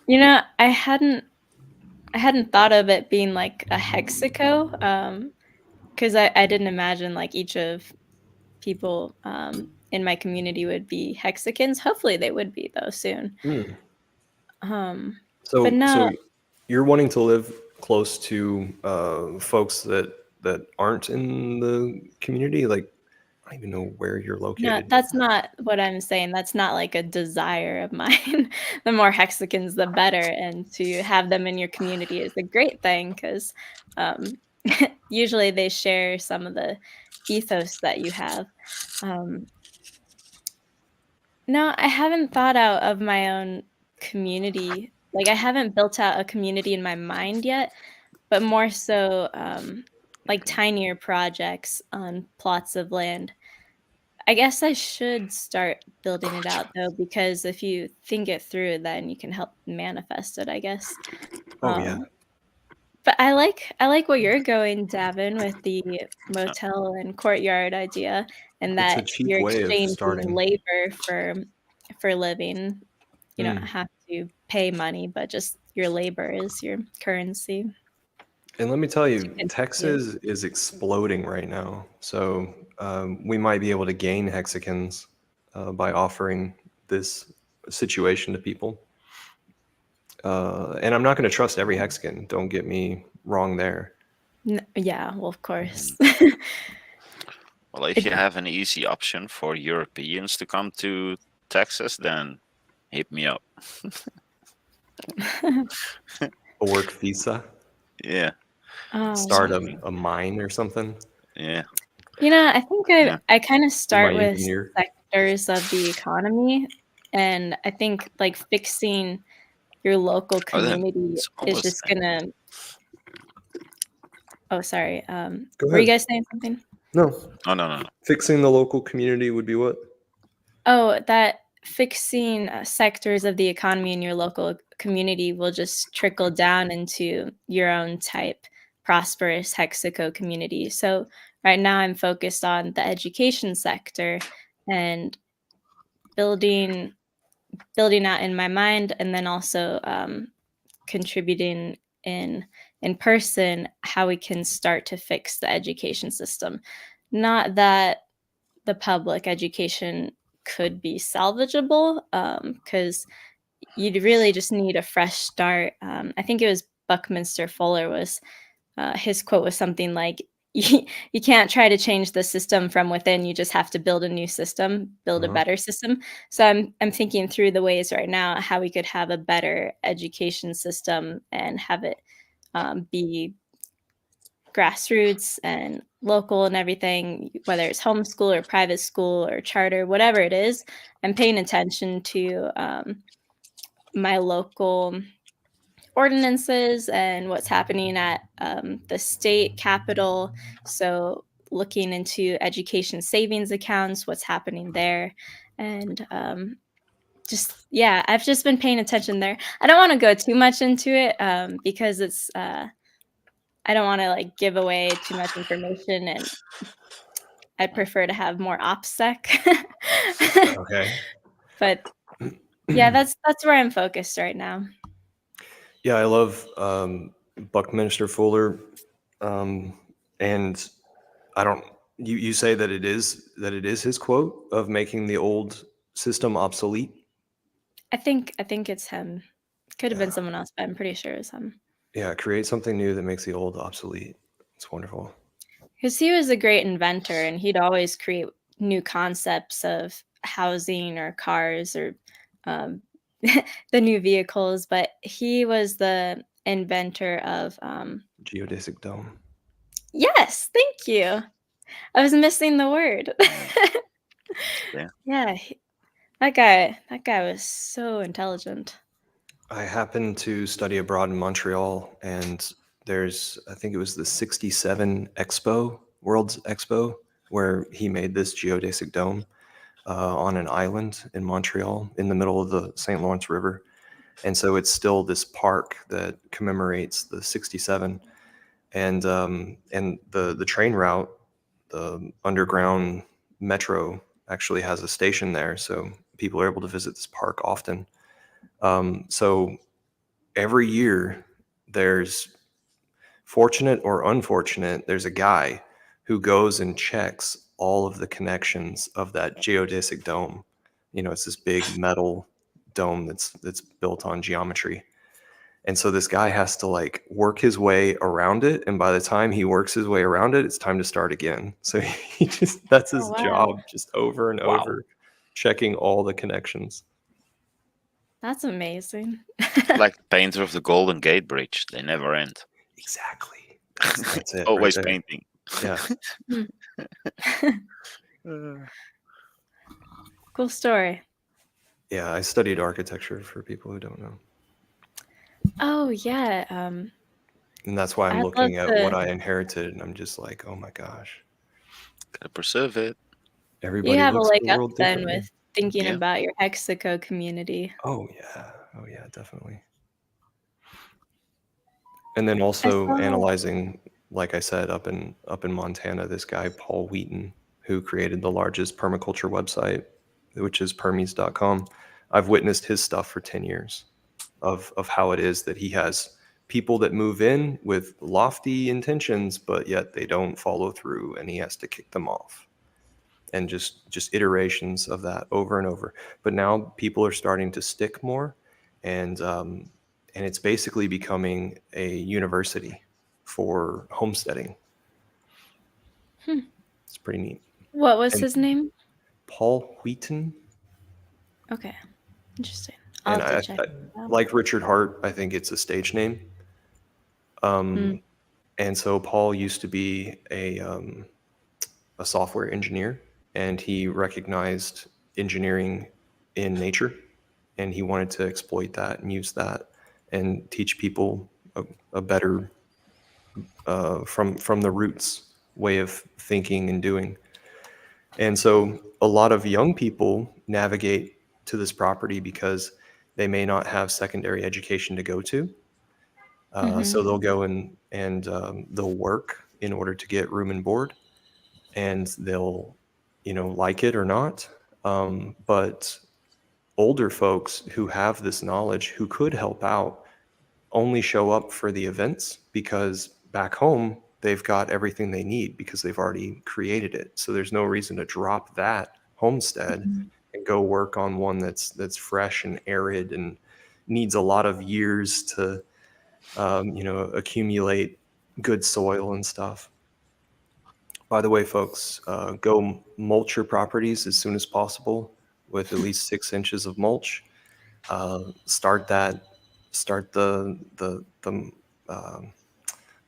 You know, I hadn't thought of it being like a hexaco, because I didn't imagine like each of people in my community would be hexagons. Hopefully they would be though soon. Um, but So no, you're wanting to live close to folks that aren't in the community? Like, I don't even know where you're no, located. that's not what I'm saying. That's not like a desire of mine. The more hexagons, the better, and to have them in your community is a great thing because um, usually they share some of the ethos that you have. Um, no, I haven't thought out of my own community. Like, I haven't built out a community in my mind yet, but more so, like tinier projects on plots of land. I guess I should start building it out though, because if you think it through, then you can help manifest it, I guess. Oh yeah, Um, but I like where you're going, Davin, with the motel and courtyard idea, and it's a that cheap you're way of exchanging starting. labor for living. You don't Mm. have to pay money, but just your labor is your currency And let me tell to you, contribute. Texas is exploding right now. So we might be able to gain hexagons by offering this situation to people. And I'm not going to trust every hexagon. Don't get me wrong there. Yeah, well, of course. Well, if It, you have an easy option for Europeans to come to Texas, then hit me up. A work visa, Yeah, start something. um, a mine or something. Yeah, you know, I think yeah. I kind of Be my start with engineer. sectors of the economy, and I think like fixing your local Oh, then community it's is almost just there. gonna. Oh, sorry. Go Were you ahead. guys saying something? No, Oh, no. fixing the local community would be what? Oh, that fixing sectors of the economy in your local community will just trickle down into your own type prosperous Hexaco community. So right now I'm focused on the education sector and building out in my mind, and then also contributing in person how we can start to fix the education system. Not that the public education could be salvageable, because you'd really just need a fresh start. I think it was Buckminster Fuller was his quote was something like, you can't try to change the system from within. You just have to build a new system, build a Uh-huh. better system. So I'm thinking through the ways right now how we could have a better education system and have it be grassroots and local and everything, whether it's homeschool or private school or charter, whatever it is. I'm paying attention to my local ordinances and what's happening at the state capitol. So, looking into education savings accounts, what's happening there. And just, yeah, I've just been paying attention there. I don't want to go too much into it because I don't want to like give away too much information, and I'd prefer to have more OPSEC. Okay. But yeah, that's where I'm focused right now. Yeah, I love Buckminster Fuller, and I don't. You say that it is his quote of making the old system obsolete. I think it's him. Could have been Yeah, someone else, but I'm pretty sure it's him. yeah. Create something new that makes the old obsolete. It's wonderful. Because he was a great inventor, and he'd always create new concepts of housing or cars or um, the new vehicles, but he was the inventor of Geodesic dome. yes, thank you. I was missing the word. Yeah. Yeah. Yeah, that guy was so intelligent. I happened to study abroad in Montreal, and I think it was the 67 Expo, World's Expo, where he made this geodesic dome on an island in Montreal in the middle of the St. Lawrence River. And so it's still this park that commemorates the 67. And the train route, the underground metro, actually has a station there, so people are able to visit this park often. So every year, there's fortunate or unfortunate, there's a guy who goes and checks all of the connections of that geodesic dome. It's this big metal dome that's built on geometry. And so this guy has to like work his way around it. And by the time he works his way around it, it's time to start again. So that's Oh, his wow. job, just over and Wow. over, checking all the connections. That's amazing. Like the painter of the Golden Gate Bridge. They never end. Exactly. That's it. Right Always there. painting. Yeah. Uh, Cool story. Yeah. I studied architecture for people who don't know. Oh, yeah, And that's why I'm I'd love looking at what to I inherited, and I'm just like, oh my gosh, Gotta preserve it. you everybody have a looks at leg the up world then differently. with thinking Yeah. about your Hexaco community. Oh yeah, definitely. And then I also saw analyzing, like I said, up in Montana, this guy Paul Wheaton, who created the largest permaculture website, which is permies.com. I've witnessed his stuff for 10 years of how it is that he has people that move in with lofty intentions, but yet they don't follow through, and he has to kick them off. And just iterations of that over and over. But now people are starting to stick more, and it's basically becoming a university for homesteading. Hmm. It's pretty neat. What was And his name? Paul Wheaton, Okay, interesting. I'll and have to I, check I it out. like Richard Hart. I think it's a stage name. Mm. And so Paul used to be a software engineer, and he recognized engineering in nature, and he wanted to exploit that and use that and teach people a better from the roots way of thinking and doing. And so a lot of young people navigate to this property because they may not have secondary education to go to. So they'll go and they'll work in order to get room and board, and they'll, like it or not. But older folks who have this knowledge, who could help out, only show up for the events because back home they've got everything they need because they've already created it. So there's no reason to drop that homestead and go work on one that's fresh and arid and needs a lot of years to accumulate good soil and stuff. By the way, folks, go mulch your properties as soon as possible with at least 6 inches of mulch. Start the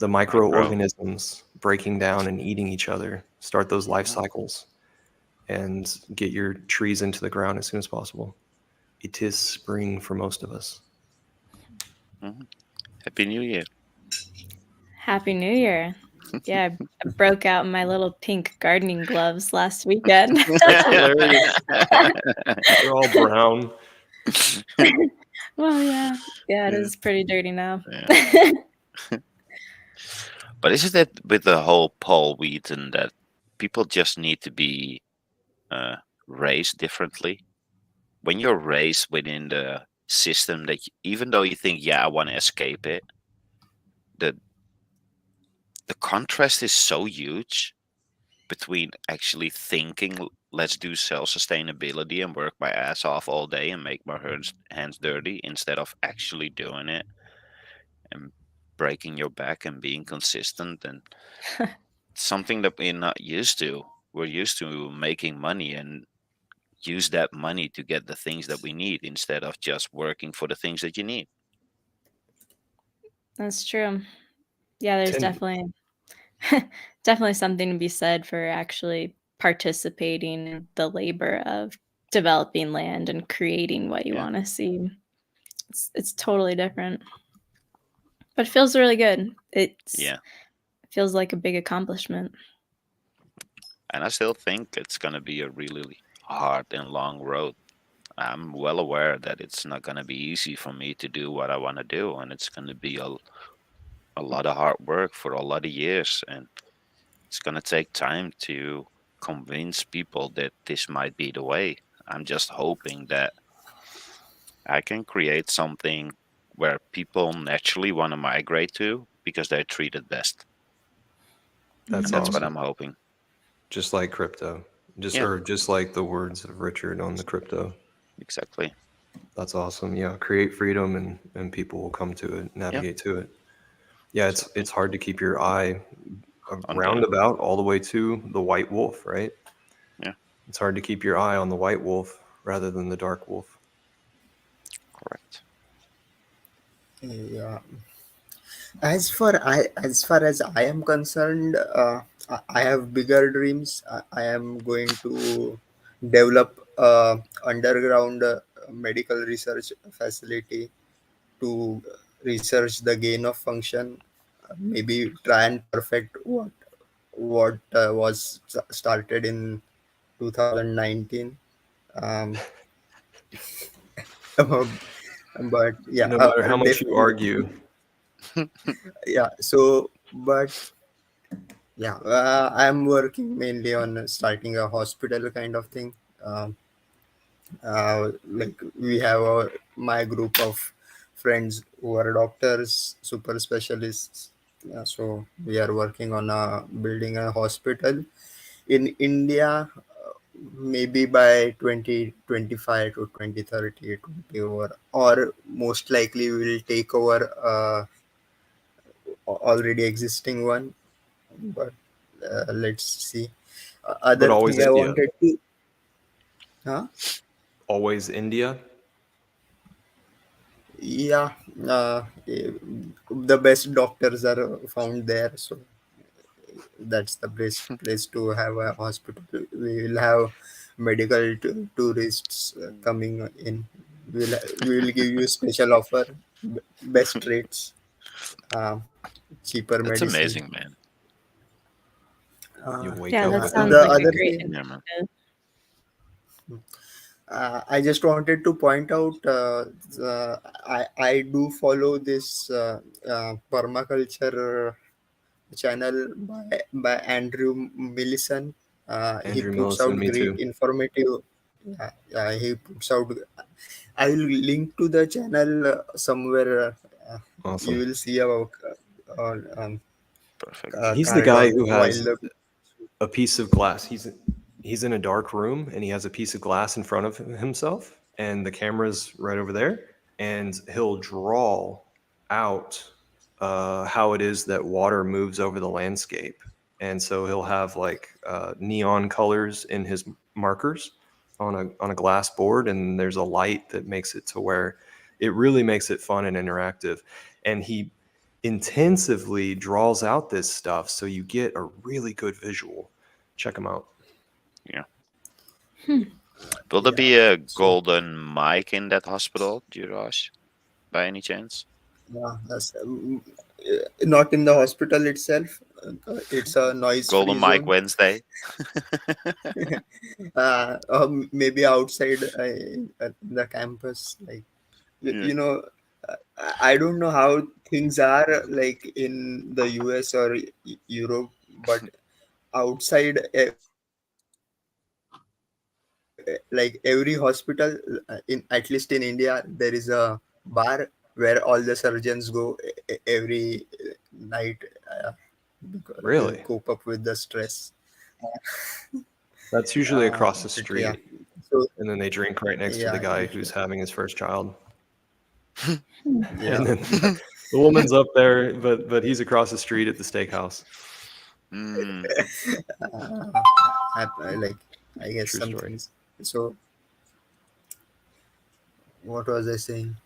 microorganisms breaking down and eating each other. Start those life cycles and get your trees into the ground as soon as possible. It is spring for most of us. Happy New Year. Happy New Year. Yeah, I broke out my little pink gardening gloves last weekend. That's hilarious. They're all brown. Well, yeah. Yeah, it Yeah. is pretty dirty now. Yeah. But isn't it with the whole Paul Wheaton that people just need to be raised differently? When you're raised within the system that even though you think, yeah, I want to escape it, the contrast is so huge between actually thinking, let's do self-sustainability and work my ass off all day and make my hands dirty, instead of actually doing it and breaking your back and being consistent, and something that we're not used to. We're used to making money and use that money to get the things that we need instead of just working for the things that you need. That's true. Yeah, there's Ten, definitely definitely something to be said for actually participating in the labor of developing land and creating what you Yeah. wanna see. It's totally different, but it feels really good. Yeah. It feels like a big accomplishment. And I still think it's going to be a really hard and long road. I'm well aware that it's not going to be easy for me to do what I want to do. And it's going to be a lot of hard work for a lot of years. And it's going to take time to convince people that this might be the way. I'm just hoping that I can create something where people naturally want to migrate to because they're treated best. that's And that's what awesome. I'm hoping. Just like crypto, Yeah, just like the words of Richard on the crypto. exactly. That's awesome. Yeah, create freedom, and people will come to it, Yeah, navigate to it. Yeah, it's hard to keep your eye on the, roundabout all the way to the white wolf, right? yeah, It's hard to keep your eye on the white wolf rather than the dark wolf. correct. Yeah. As far as I am concerned, I have bigger dreams. I am going to develop underground medical research facility to research the gain of function. Maybe try and perfect what was started in 2019. Um, but yeah, No matter how much you argue, yeah. So, but yeah, I'm working mainly on starting a hospital kind of thing. Like we have my group of friends who are doctors, super specialists. So we are working on building a hospital in India. Maybe by 2025 to 2030, it will be over, or most likely we will take over already existing one. But let's see. but Other always thing I India. wanted to, huh? Always India. Yeah, the best doctors are found there, so that's the best place to have a hospital. We will have medical tourists coming in. We will give you special offer, best rates, uh, cheaper That's medicine. amazing, man. You Uh, wake Yeah, up that with a sounds the like a other great thing, Yeah, man. initiative. I just wanted to point out, I do follow this permaculture channel by Andrew Millison. He Andrew puts out Millison, me great too. informative. He puts out. I will link to the channel somewhere. You Awesome. will see about on Perfect. He's the card guy on who while has the a piece of glass. He's in a dark room and he has a piece of glass in front of himself and the camera's right over there and he'll draw out how it is that water moves over the landscape. And so he'll have like neon colors in his markers on a glass board, and there's a light that makes it to where it really makes it fun and interactive. And he intensively draws out this stuff so you get a really good visual. Check him out. Yeah. Hmm. Will there yeah. be a So golden mic in that hospital, Jirash, by any chance? yeah, not in the hospital itself. It's a noise-free Golden mic zone. Wednesday. Maybe outside at the campus, like Yeah. you know, I don't know how things are like in the US or Europe, but outside, like every hospital, in at least in India, there is a bar where all the surgeons go every night, because to Really? cope up with the stress. That's usually across the But yeah, street. so And then they drink right next to the yeah, guy who's having his first child. yeah. And then the woman's up there, but he's across the street at the steakhouse. Mm, uh, like I guess True some story. things. So what was I saying?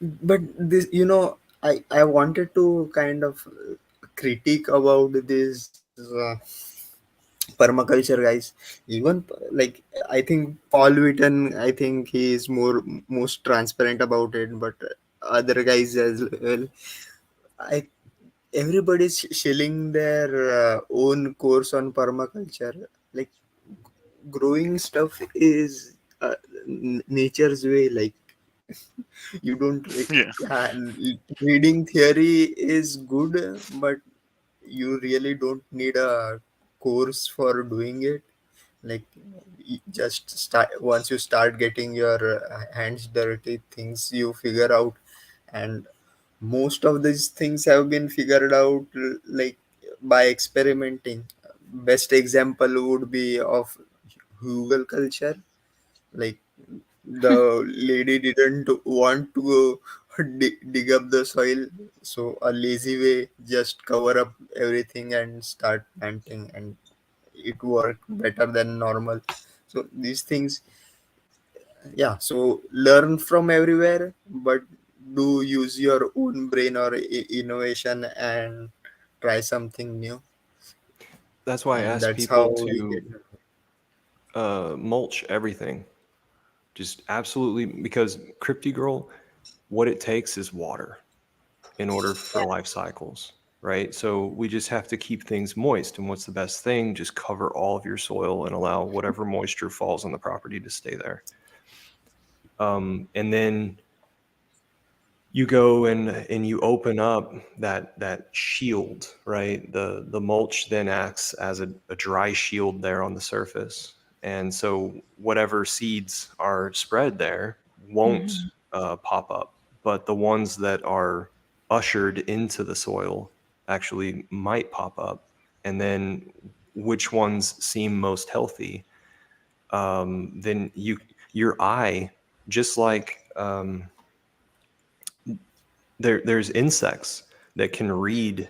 But this, I wanted to kind of critique about this permaculture guys. Even like, I think Paul Wheaton, I think he is most transparent about it, but other guys as well. I Everybody's shilling their own course on permaculture. Like, growing stuff is nature's way. Like, you don't Yeah. yeah, reading theory is good, but you really don't need a course for doing it. Like, you just start, once you start getting your hands dirty, things you figure out. And most of these things have been figured out like by experimenting. Best example would be of Google culture. Like, the lady didn't want to go dig up the soil, so a lazy way, just cover up everything and start planting, and it worked better than normal. So these things, yeah, so learn from everywhere, but do use your own brain or innovation and try something new. That's why I And ask that's how people we to get. mulch everything. Just absolutely, because Crypty Girl, what it takes is water in order for life cycles, right? So we just have to keep things moist. And what's the best thing? Just cover all of your soil and allow whatever moisture falls on the property to stay there. And then you go and you open up that shield, right? The mulch then acts as a dry shield there on the surface, and so whatever seeds are spread there won't Mhm. pop up, but the ones that are ushered into the soil actually might pop up. And then which ones seem most healthy, then your eye, just like there's insects that can read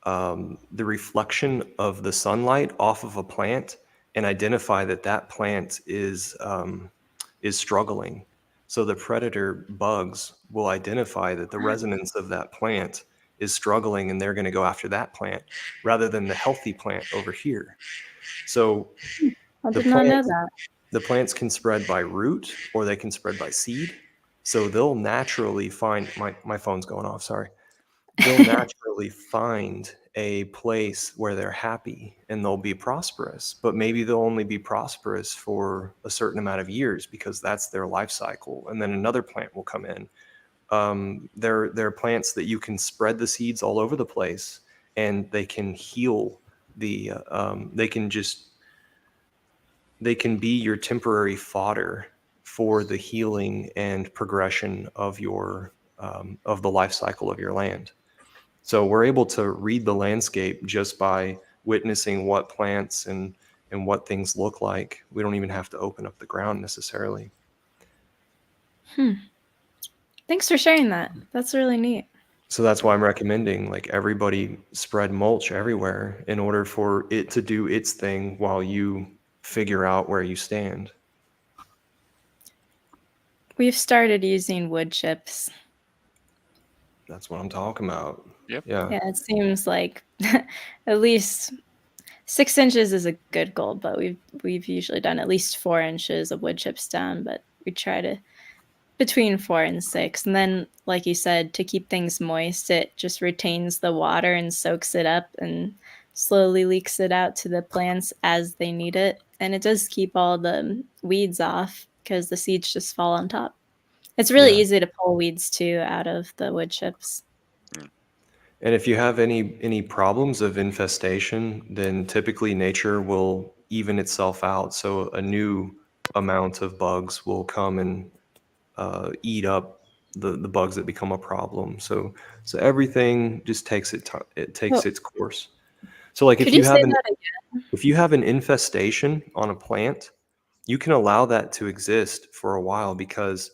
the reflection of the sunlight off of a plant and identify that that plant is struggling. So the predator bugs will identify that the resonance of that plant is struggling, and they're going to go after that plant rather than the healthy plant over here. So I the did not know plants that. the plants can spread by root or they can spread by seed. So they'll naturally find my phone's going off, sorry. They'll naturally find a place where they're happy and they'll be prosperous, but maybe they'll only be prosperous for a certain amount of years because that's their life cycle. And then another plant will come in. There are plants that you can spread the seeds all over the place, and they can heal they can just they can be your temporary fodder for the healing and progression of your of the life cycle of your land. So we're able to read the landscape just by witnessing what plants and what things look like. We don't even have to open up the ground necessarily. Thanks for sharing that. That's really neat. So that's why I'm recommending like everybody spread mulch everywhere in order for it to do its thing while you figure out where you stand. We've started using wood chips. That's what I'm talking about. Yep. Yeah. Yeah, it seems like at least 6 inches is a good goal, but we've usually done at least 4 inches of wood chips down, but we try to between 4 and 6. And then, like you said, to keep things moist, it just retains the water and soaks it up and slowly leaks it out to the plants as they need it. And it does keep all the weeds off because the seeds just fall on top. It's really Yeah. easy to pull weeds too out of the wood chips. Mm. And if you have any problems of infestation, then typically nature will even itself out. So a new amount of bugs will come and eat up the bugs that become a problem. So everything just it takes Oh, its course. So like could you say that again? if you have an infestation on a plant, you can allow that to exist for a while because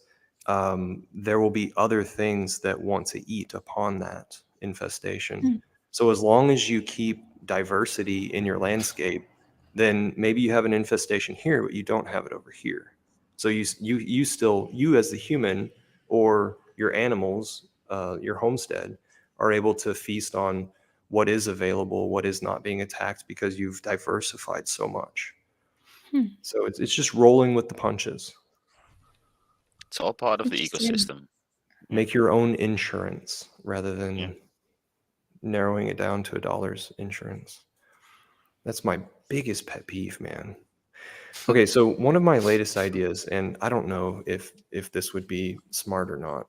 there will be other things that want to eat upon that infestation. Hmm. So as long as you keep diversity in your landscape, then maybe you have an infestation here, but you don't have it over here. So you still, you as the human or your animals, your homestead, are able to feast on what is available, what is not being attacked, because you've diversified so much. Hmm, So it's just rolling with the punches. It's all part of the interesting. ecosystem. Yeah. Make your own insurance rather Yeah. than narrowing it down to $1 insurance. That's my biggest pet peeve, man. Okay, so one of my latest ideas, and I don't know if this would be smart or not.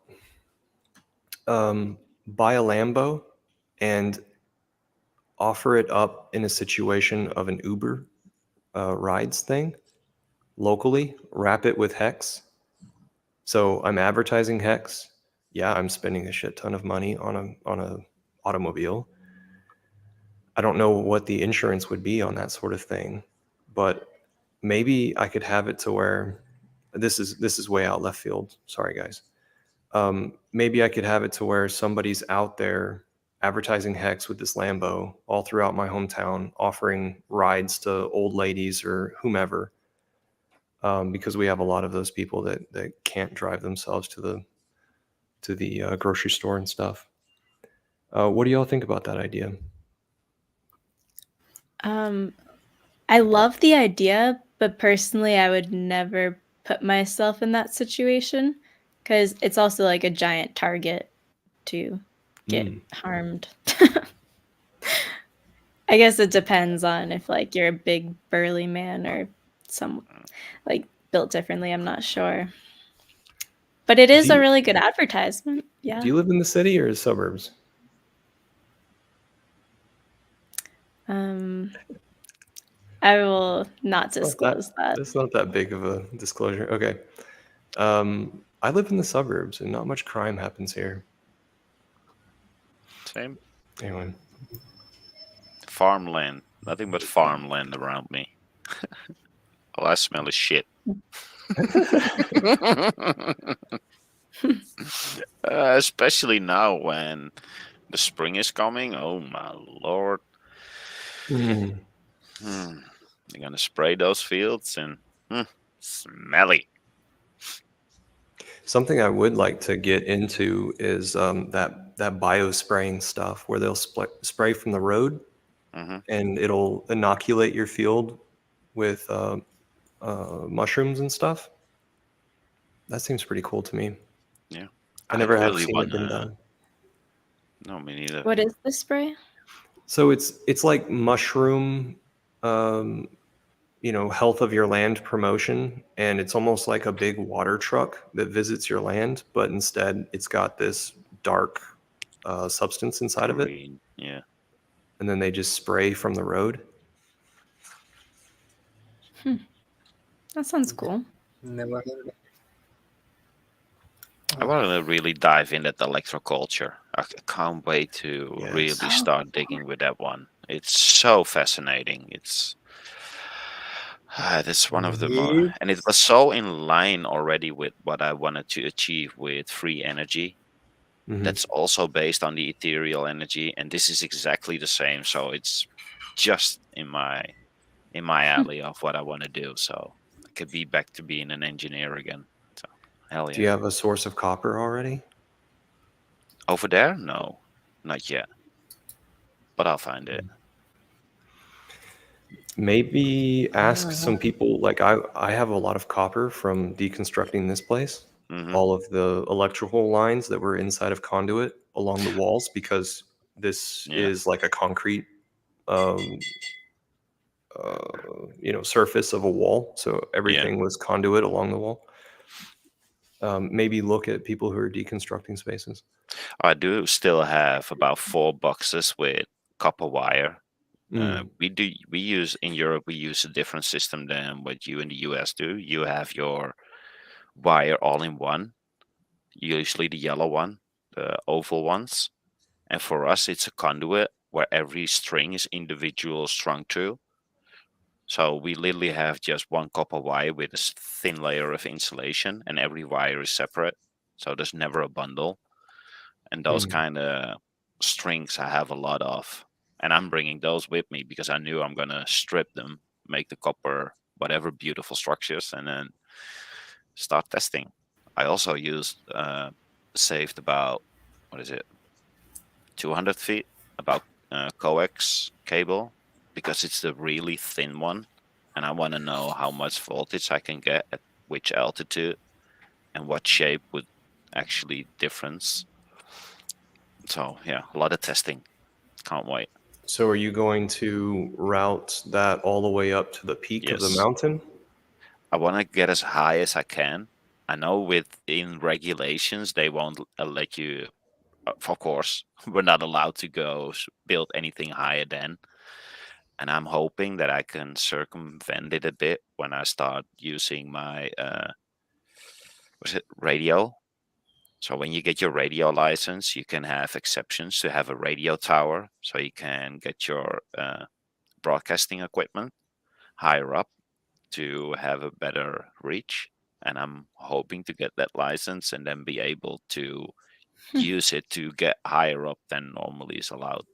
Buy a Lambo and offer it up in a situation of an Uber rides thing locally. Wrap it with Hex. So I'm advertising Hex. Yeah, I'm spending a shit ton of money on a automobile. I don't know what the insurance would be on that sort of thing, but maybe I could have it to where this is way out left field. Sorry, guys. Maybe I could have it to where somebody's out there advertising Hex with this Lambo all throughout my hometown, offering rides to old ladies or whomever, because we have a lot of those people that can't drive themselves to the grocery store and stuff. What do y'all think about that idea? Um, I love the idea, but personally, I would never put myself in that situation because it's also like a giant target to get Mm. harmed. I guess it depends on if like you're a big burly man or some like built differently. I'm not sure. But it is Do a you, really good advertisement. do Yeah. you live in the city or suburbs? Um, I will not It's not that disclose that. that's not that big of a disclosure. Okay. I live in the suburbs and not much crime happens here. Same. Anyway. Farmland. Nothing but farmland around me. All I smell is shit. Especially now when the spring is coming. Oh my lord. Mm. You're gonna spray those fields and smelly. Something I would like to get into is that bio spraying stuff where they'll spray from the road Hmm. and it'll inoculate your field with mushrooms and stuff. That seems pretty cool to me. Yeah. I I never have really seen it been wanna. done. No, me neither. What is the spray? So it's like mushroom, um, health of your land promotion, and it's almost like a big water truck that visits your land, but instead it's got this dark substance inside of it, Green. Yeah. and then they just spray from the road. That sounds cool. Never heard. I want to really dive into the electroculture. I can't wait to Yes. really start digging with that one. It's so fascinating. That's one of the more, and it was It's so in line already with what I wanted to achieve with free energy. Hmm. That's also based on the ethereal energy, and this is exactly the same. So it's just in my alley of what I want to do. So I could be back to being an engineer again. So hell Do you yeah. have a source of copper already? Over there? No, not yet. But I'll find it. Maybe ask some people. Like I have a lot of copper from deconstructing this place. Hmm. All of the electrical lines that were inside of conduit along the walls, because this Yeah. is like a concrete um, surface of a wall. So Yeah. everything was conduit along the wall. Maybe look at people who are deconstructing spaces. I do still have about 4 boxes with copper wire. Mm. We use in Europe, we use a different system than what you in the US do. You have your wire all in one, usually the yellow one, the oval ones. And for us, it's a conduit where every string is individual strung to. So we literally have just one copper wire with a thin layer of insulation, and every wire is separate. So there's never a bundle. And those Mm. kind of strings I have a lot of. And I'm bringing those with me because I knew I'm going to strip them, make the copper whatever beautiful structures, and then start testing. I also used saved about, what is it, 200 feet, about coax cable, because it's the really thin one, and I want to know how much voltage I can get at which altitude and what shape would actually difference. So yeah, a lot of testing. Can't wait. So are you going to route that all the way up to the peak of the Yes, mountain? I want to get as high as I can. I know within regulations they won't let you. Of course, we're not allowed to go build anything higher than. And I'm hoping that I can circumvent it a bit when I start using my was it radio. So when you get your radio license, you can have exceptions to have a radio tower, so you can get your broadcasting equipment higher up to have a better reach. And I'm hoping to get that license and then be able to use it to get higher up than normally is allowed.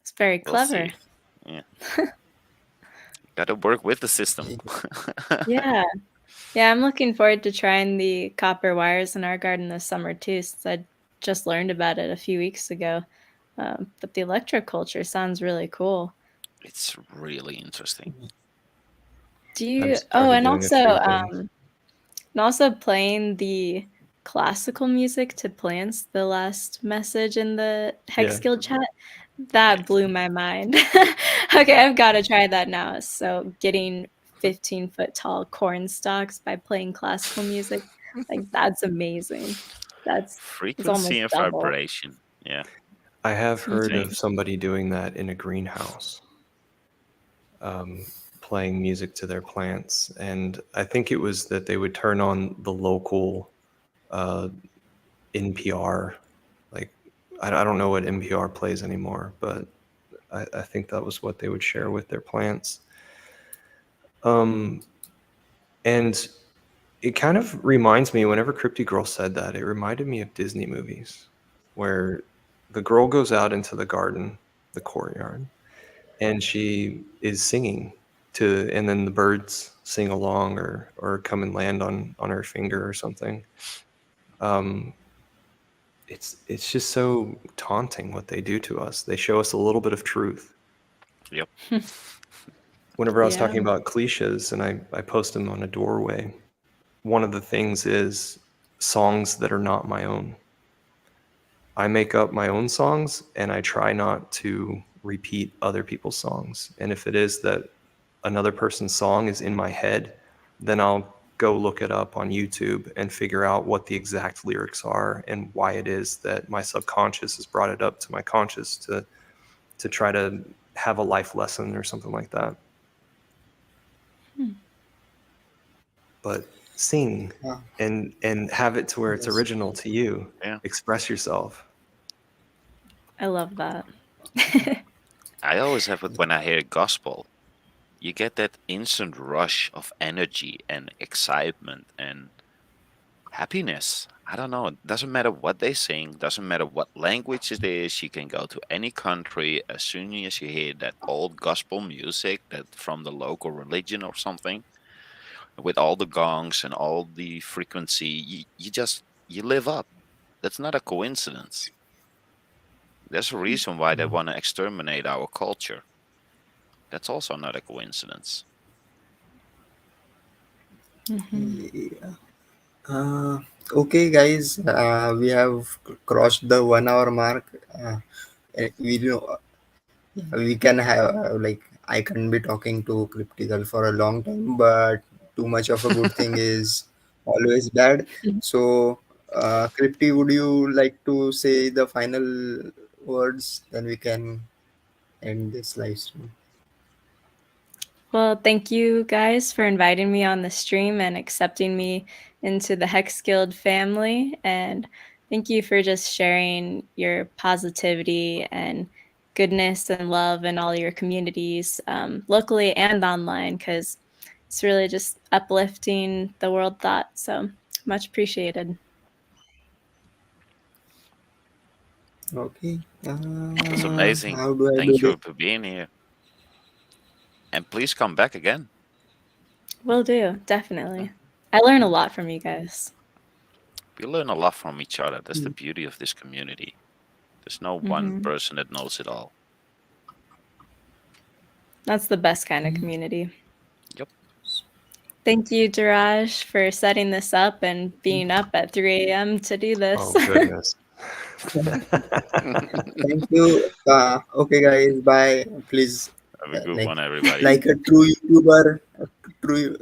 It's very We'll clever. see. Yeah. Gotta work with the system. Yeah. Yeah, I'm looking forward to trying the copper wires in our garden this summer too, since I just learned about it a few weeks ago. But the electroculture sounds really cool. It's really interesting. Do I've you? Oh, started doing a few things. and also playing the classical music to plants. The last message in the Hex Yeah. Guild chat that blew my mind. Okay, I've got to try that now. So getting 15-foot tall corn stalks by playing classical music, like that's amazing. That's Frequency almost and double. vibration. Yeah. I have heard Insane. of somebody doing that in a greenhouse, playing music to their plants. And I think it was that they would turn on the local NPR. Like, I don't know what NPR plays anymore, but I think that was what they would share with their plants. And it kind of reminds me, whenever Crypty Girl said that, it reminded me of Disney movies where the girl goes out into the garden, the courtyard, and she is singing to, and then the birds sing along or come and land on her finger or something. It's just so taunting what they do to us. They show us a little bit of truth. Yep. Whenever I was Yeah. talking about cliches and I post them on a doorway, one of the things is songs that are not my own. I make up my own songs and I try not to repeat other people's songs. And if it is that another person's song is in my head, then I'll go look it up on YouTube and figure out what the exact lyrics are and why it is that my subconscious has brought it up to my conscious to try to have a life lesson or something like that. But sing Yeah. and have it to where it's Yes. original to you. Yeah. Express yourself. I love that. I always have it when I hear gospel. You get that instant rush of energy and excitement and happiness. I don't know. It doesn't matter what they sing, doesn't matter what language it is. You can go to any country as soon as you hear that old gospel music that from the local religion or something, with all the gongs and all the frequency, you live up. That's not a coincidence. There's a reason why they want to exterminate our culture. That's also not a coincidence. Yeah. Okay, guys, we have crossed the 1 hour mark. We know we can have like I can be talking to Cryptical for a long time, but too much of a good thing is always bad. So, Crypti, would you like to say the final words? Then we can end this live stream. Well, thank you guys for inviting me on the stream and accepting me into the Hex Guild family. And thank you for just sharing your positivity and goodness and love in all your communities, locally and online, because it's really just uplifting the world thought. So much appreciated. Okay. It's amazing. How do I do Thank you this? for being here. And please come back again. Will do, definitely. I learn a lot from you guys. We learn a lot from each other. That's the beauty of this community. There's no one person that knows it all. That's the best kind of community. Yep. Thank you, Jiraj, for setting this up and being up at 3 a.m. to do this. Oh, goodness. Thank you. Okay, guys. Bye. Please, Have a good like one, everybody. like a true YouTuber, a true